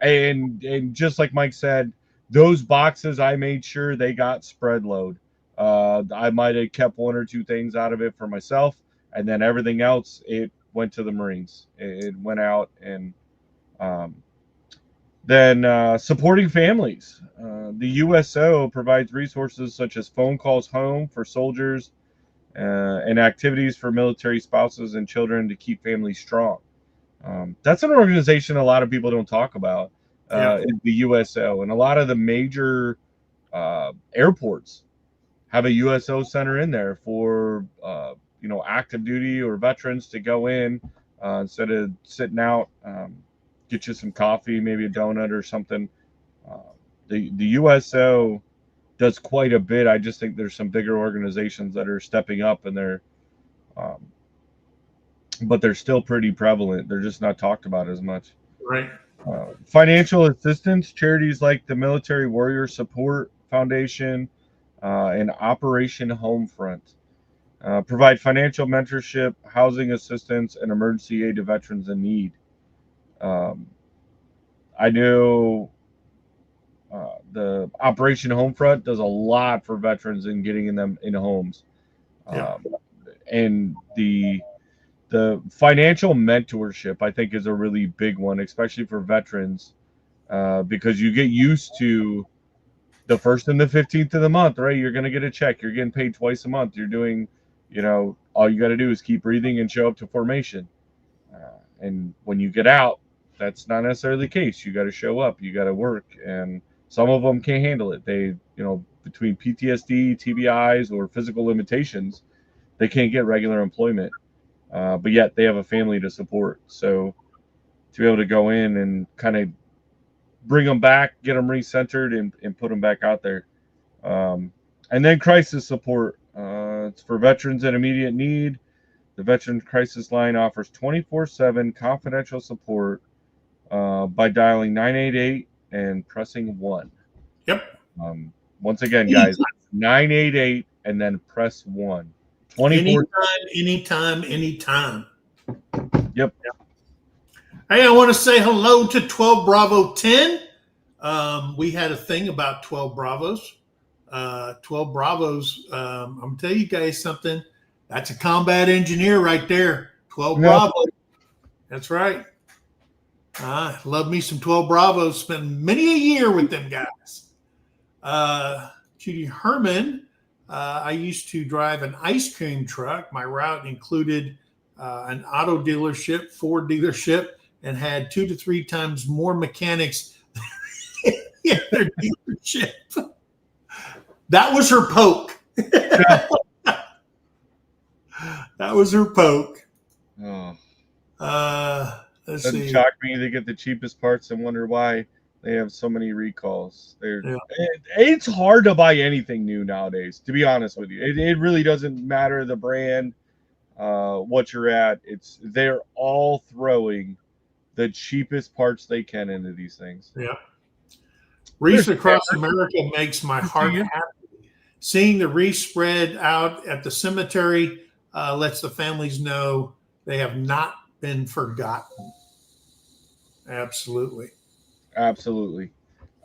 And just like Mike said, those boxes, I made sure they got spread load. I might have kept one or two things out of it for myself, and then everything else, it went to the Marines. It went out. And then supporting families. The USO provides resources such as phone calls home for soldiers and activities for military spouses and children to keep families strong. That's an organization a lot of people don't talk about, is the USO. And a lot of the major airports have a USO center in there for active duty or veterans to go in instead of sitting out. Get you some coffee, maybe a donut or something. The USO does quite a bit. I just think there's some bigger organizations that are stepping up, and but they're still pretty prevalent. They're just not talked about as much. Right. Financial assistance, charities like the Military Warrior Support Foundation and Operation Homefront provide financial mentorship, housing assistance, and emergency aid to veterans in need. I know the Operation Homefront does a lot for veterans in getting them in homes. And the financial mentorship, I think, is a really big one, especially for veterans, because you get used to the 1st and the 15th of the month, right? You're going to get a check. You're getting paid twice a month. You're doing, all you got to do is keep breathing and show up to formation. And when you get out, that's not necessarily the case. You got to show up. You got to work. And some of them can't handle it. They, between PTSD, TBIs, or physical limitations, they can't get regular employment. But yet they have a family to support. So to be able to go in and kind of bring them back, get them recentered, and put them back out there. And then crisis support. It's for veterans in immediate need. The Veteran Crisis Line offers 24/7 confidential support by dialing 988 and pressing 1. Yep. Once again, guys, 988 and then press 1. 24. Anytime. Yep. Hey, I want to say hello to 12 Bravo 10. We had a thing about 12 Bravos. 12 Bravos. I'm going to tell you guys something. That's a combat engineer right there. 12 Bravo. That's right. Love me some 12 Bravos. Spent many a year with them guys. Judy Herman. I used to drive an ice cream truck. My route included an auto dealership, Ford dealership, and had 2 to 3 times more mechanics in their dealership. That was her poke. That was her poke. Oh. Let's Doesn't see. shock me. They get the cheapest parts and wonder why they have so many recalls. It's hard to buy anything new nowadays, to be honest with you. It really doesn't matter the brand, what you're at. They're all throwing the cheapest parts they can into these things. Yeah. Wreaths Across America makes my heart happy. Seeing the wreath spread out at the cemetery lets the families know they have not been forgotten. Absolutely. Absolutely.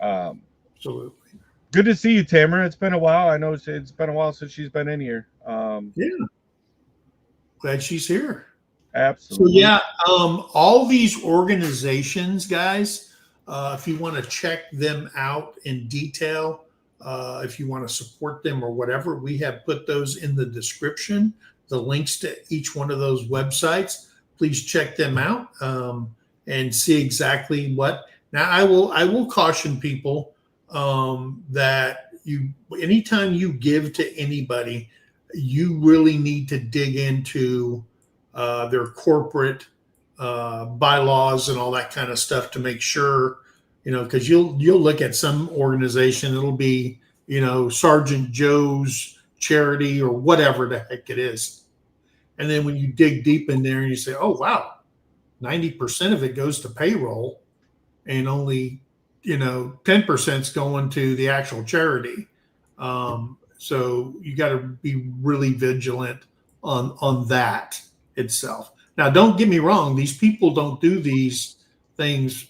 Absolutely. Good to see you, Tamara. It's been a while. I know it's been a while since she's been in here. Yeah. Glad she's here. Absolutely. So yeah, all these organizations, guys, if you want to check them out in detail, if you want to support them or whatever, we have put those in the description, the links to each one of those websites. Please check them out and see exactly what. Now, I will caution people that anytime you give to anybody, you really need to dig into their corporate bylaws and all that kind of stuff to make sure, because you'll look at some organization, it'll be, Sergeant Joe's charity or whatever the heck it is. And then when you dig deep in there and you say, oh, wow, 90% of it goes to payroll and only, 10% is going to the actual charity. So you got to be really vigilant on that itself. Now, don't get me wrong. These people don't do these things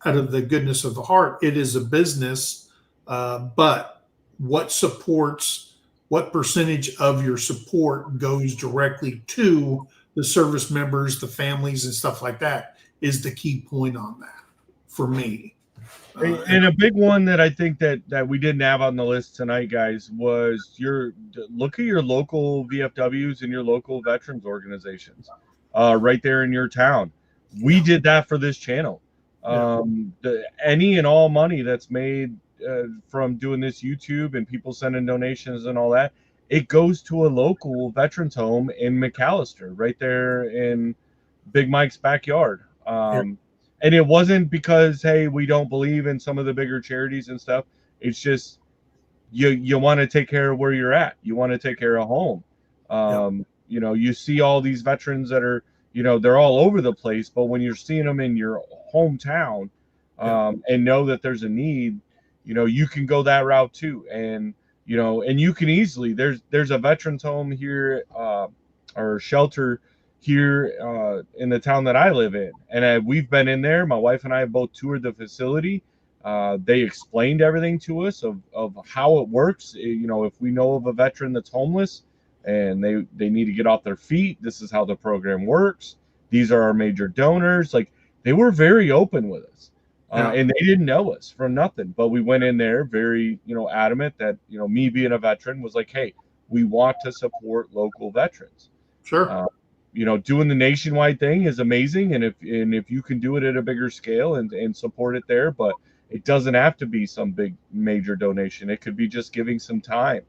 out of the goodness of the heart. It is a business, but what percentage of your support goes directly to the service members, the families, and stuff like that is the key point on that for me. And a big one that I think that we didn't have on the list tonight, guys, was look at your local VFWs and your local veterans organizations right there in your town. We did that for this channel. Any and all money that's made from doing this YouTube and people sending donations and all that, it goes to a local veterans home in McAllister, right there in Big Mike's backyard. And it wasn't because, hey, we don't believe in some of the bigger charities and stuff. It's just you want to take care of where you're at. You want to take care of home. You see all these veterans that are, they're all over the place. But when you're seeing them in your hometown and know that there's a need, you can go that route too. And, and you can easily, there's a veterans home here or shelter here in the town that I live in. And we've been in there. My wife and I have both toured the facility. They explained everything to us of how it works. If we know of a veteran that's homeless and they need to get off their feet, this is how the program works. These are our major donors. Like, they were very open with us. And they didn't know us from nothing. But we went in there very, adamant that, me being a veteran was like, hey, we want to support local veterans. Sure. Doing the nationwide thing is amazing, and if you can do it at a bigger scale and support it there, but it doesn't have to be some big major donation. It could be just giving some time,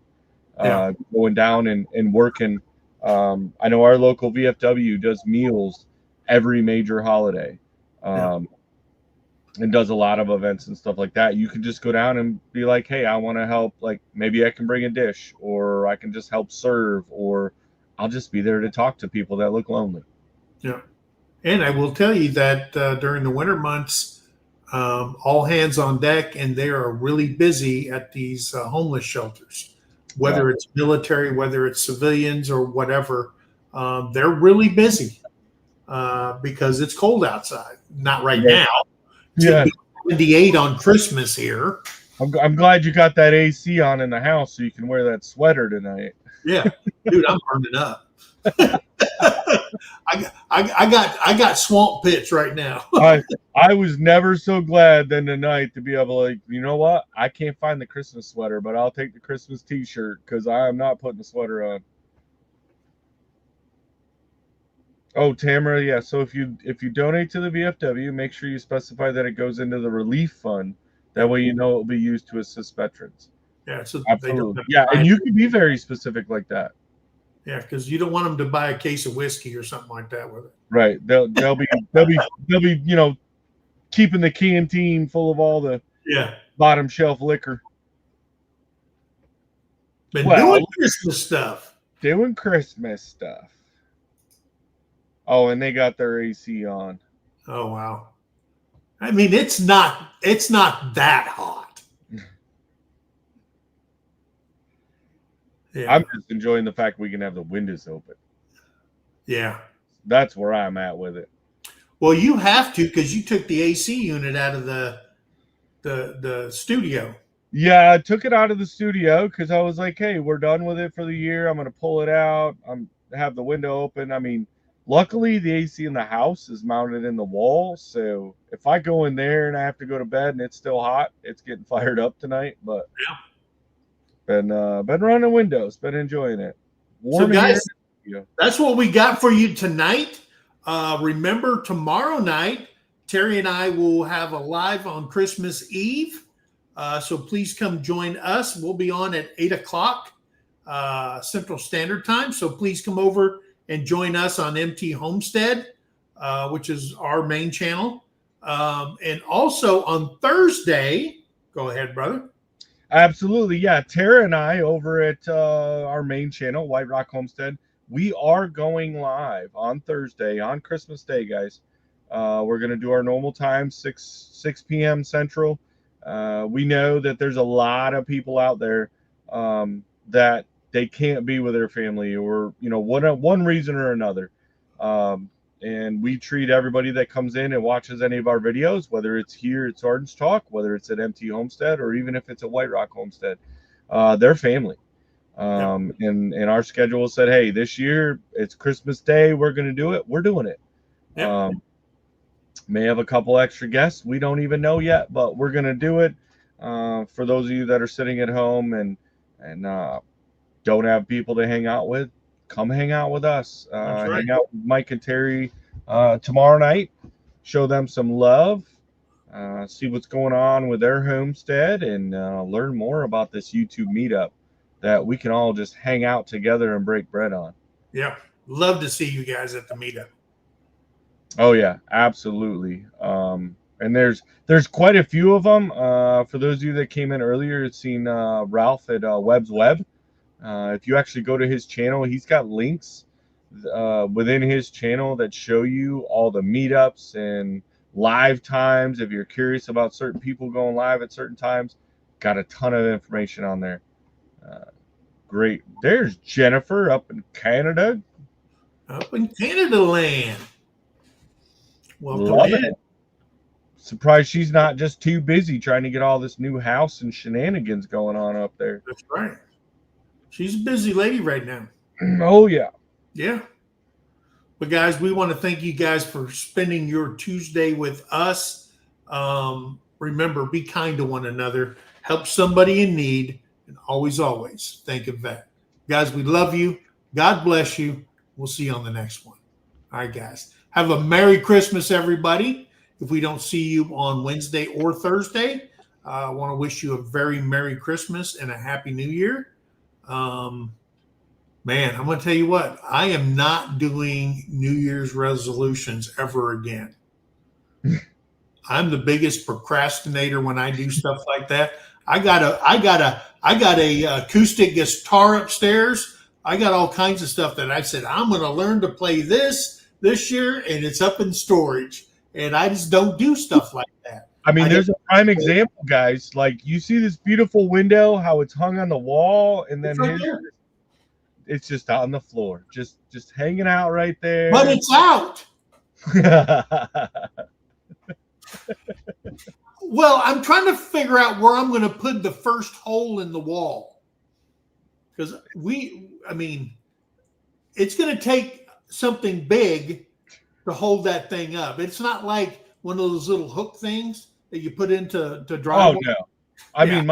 going down and working. I know our local VFW does meals every major holiday, and does a lot of events and stuff like that. You can just go down and be like, hey, I want to help. Like, maybe I can bring a dish, or I can just help serve, or I'll just be there to talk to people that look lonely. Yeah. And I will tell you that during the winter months, all hands on deck, and they are really busy at these homeless shelters, whether it's military, whether it's civilians or whatever. They're really busy because it's cold outside. Not right now. It's 78 on Christmas here. I'm glad you got that AC on in the house so you can wear that sweater tonight. Yeah, dude, I'm burning up. I got swamp pits right now. I was never so glad than tonight to be able to, you know what? I can't find the Christmas sweater, but I'll take the Christmas T-shirt because I am not putting the sweater on. Oh, Tamara, yeah. So if you donate to the VFW, make sure you specify that it goes into the relief fund. That way, it will be used to assist veterans. Yeah, so they don't Absolutely. have to Yeah, buy and it. you can be very specific like that. Yeah, because you don't want them to buy a case of whiskey or something like that with it. Right. They'll be keeping the canteen full of all the Yeah, bottom shelf liquor. been doing Well, Christmas stuff. doing Christmas stuff. Oh, and they got their AC on. Oh wow. I mean, it's not that hot. Yeah. I'm just enjoying the fact we can have the windows open. Yeah. That's where I'm at with it. Well, you have to because you took the AC unit out of the studio. Yeah, I took it out of the studio because I was like, hey, we're done with it for the year. I'm gonna pull it out. I'm have the window open. I mean, luckily the AC in the house is mounted in the wall. So if I go in there and I have to go to bed and it's still hot, it's getting fired up tonight. But been running windows, been enjoying it. So, Warm guys, here. that's what we got for you tonight. Remember, tomorrow night, Terry and I will have a live on Christmas Eve. So please come join us. We'll be on at 8 o'clock Central Standard Time. So please come over and join us on MT Homestead, which is our main channel. And also on Thursday, go ahead, brother. Absolutely, yeah. Tara and I over at our main channel, White Rock Homestead, we are going live on Thursday on Christmas Day, guys. We're gonna do our normal time, 6 p.m. Central. We know that there's a lot of people out there that they can't be with their family, or one reason or another. And we treat everybody that comes in and watches any of our videos, whether it's here at Sergeant's Talk, whether it's at MT Homestead, or even if it's at White Rock Homestead, their family. And our schedule said, hey, this year it's Christmas Day. We're going to do it. We're doing it. Yep. May have a couple extra guests. We don't even know yet, but we're going to do it. For those of you that are sitting at home and don't have people to hang out with, come hang out with us. That's right. Hang out with Mike and Terry tomorrow night. Show them some love. See what's going on with their homestead, and learn more about this YouTube meetup that we can all just hang out together and break bread on. Yeah. Love to see you guys at the meetup. Oh yeah, absolutely. And there's quite a few of them. For those of you that came in earlier, it's seen Ralph at Webb's Web. If you actually go to his channel, he's got links within his channel that show you all the meetups and live times. If you're curious about certain people going live at certain times, got a ton of information on there. Great. There's Jennifer up in Canada. Up in Canada land. Welcome Love in. it. Surprised she's not just too busy trying to get all this new house and shenanigans going on up there. That's right. She's a busy lady right now. Oh, yeah. Yeah. But, guys, we want to thank you guys for spending your Tuesday with us. Remember, be kind to one another. Help somebody in need. And always, always think of that. Guys, we love you. God bless you. We'll see you on the next one. All right, guys. Have a Merry Christmas, everybody. If we don't see you on Wednesday or Thursday, I want to wish you a very Merry Christmas and a Happy New Year. Man, I'm going to tell you what, I am not doing New Year's resolutions ever again. I'm the biggest procrastinator when I do stuff like that. I got a acoustic guitar upstairs. I got all kinds of stuff that I said, I'm going to learn to play this year, and it's up in storage. And I just don't do stuff like that. I mean, there's a prime example, guys. Like, you see this beautiful window, how it's hung on the wall, and then it's just out on the floor, just hanging out right there. But it's out. Well, I'm trying to figure out where I'm going to put the first hole in the wall. Because it's going to take something big to hold that thing up. It's not like one of those little hook things that you put into drywall. Oh no, I mean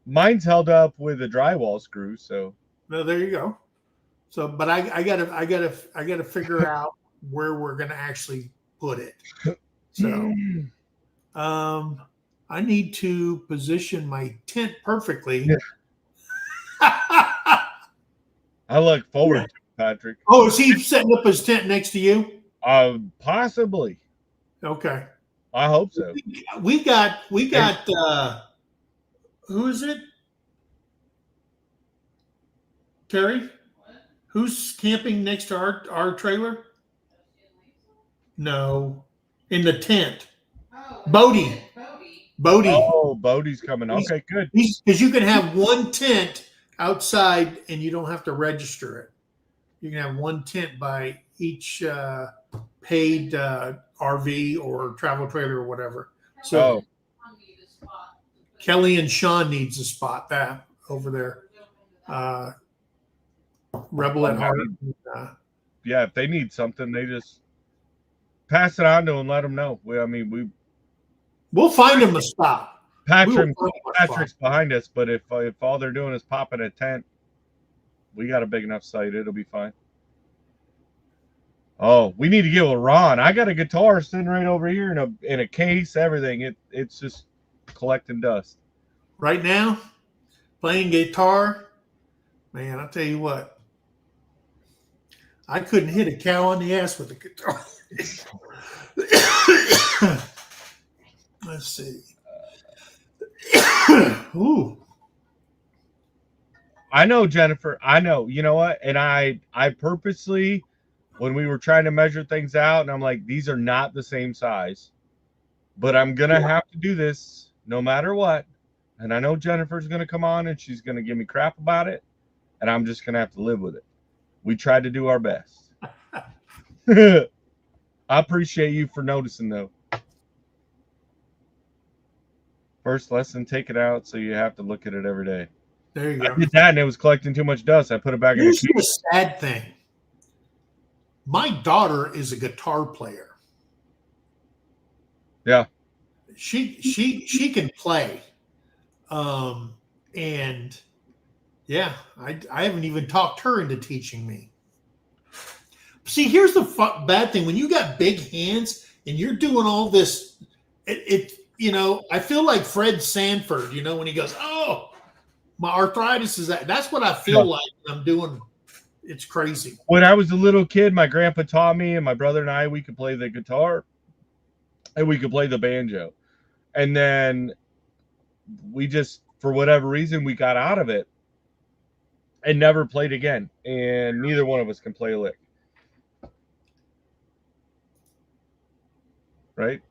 mine's held up with a drywall screw. So no, there you go. So, but I gotta figure out where we're gonna actually put it. So, all I need to position my tent perfectly. Yeah. I look forward to it, Patrick. Oh, is he setting up his tent next to you? Possibly. Okay. I hope so. We got who is it? Terry? Who's camping next to our trailer? No. In the tent. Bodie. Oh, Bodie's coming. Okay, good. Because you can have one tent outside and you don't have to register it. You can have one tent by each paid RV or travel trailer or whatever. So Kelly and Sean needs a spot that over there. Rebel at Heart. Yeah, if they need something, they just pass it on to them. Let them know. We'll find them a spot. Patrick's behind us, but if all they're doing is popping a tent, we got a big enough site. It'll be fine. Oh, we need to get with Ron. I got a guitar sitting right over here in a case. Everything. It's just collecting dust. Right now, playing guitar, man. I'll tell you what. I couldn't hit a cow on the ass with the guitar. Let's see. Ooh. I know, Jennifer. I know. You know what? And I purposely, when we were trying to measure things out, and I'm like, these are not the same size, but I'm gonna have to do this no matter what. And I know Jennifer's gonna come on and she's gonna give me crap about it, and I'm just gonna have to live with it. We tried to do our best. I appreciate you for noticing, though. First lesson, take it out so you have to look at it every day. There you go. I did that and it was collecting too much dust. I put it back in the case. Here's the sad thing. My daughter is a guitar player. Yeah. She can play. And yeah, I haven't even talked her into teaching me. See, here's the bad thing. When you got big hands and you're doing all this, I feel like Fred Sanford, when he goes, oh, my arthritis is that. That's what I feel like when I'm doing. It's crazy. When I was a little kid, my grandpa taught me, and my brother and I, we could play the guitar and we could play the banjo. And then we just, for whatever reason, we got out of it and never played again. And neither one of us can play a lick. Right?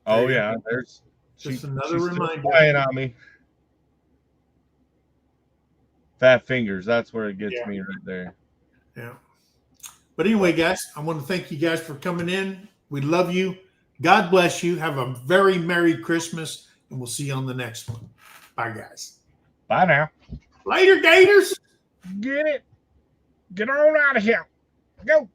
Oh, yeah. There's just another reminder. Crying on me. Fat fingers. That's where it gets me right there. Yeah. But anyway, guys, I want to thank you guys for coming in. We love you. God bless you. Have a very Merry Christmas, and we'll see you on the next one. Bye, guys. Bye now. Later, Gators. Get it. Get on out of here. Go.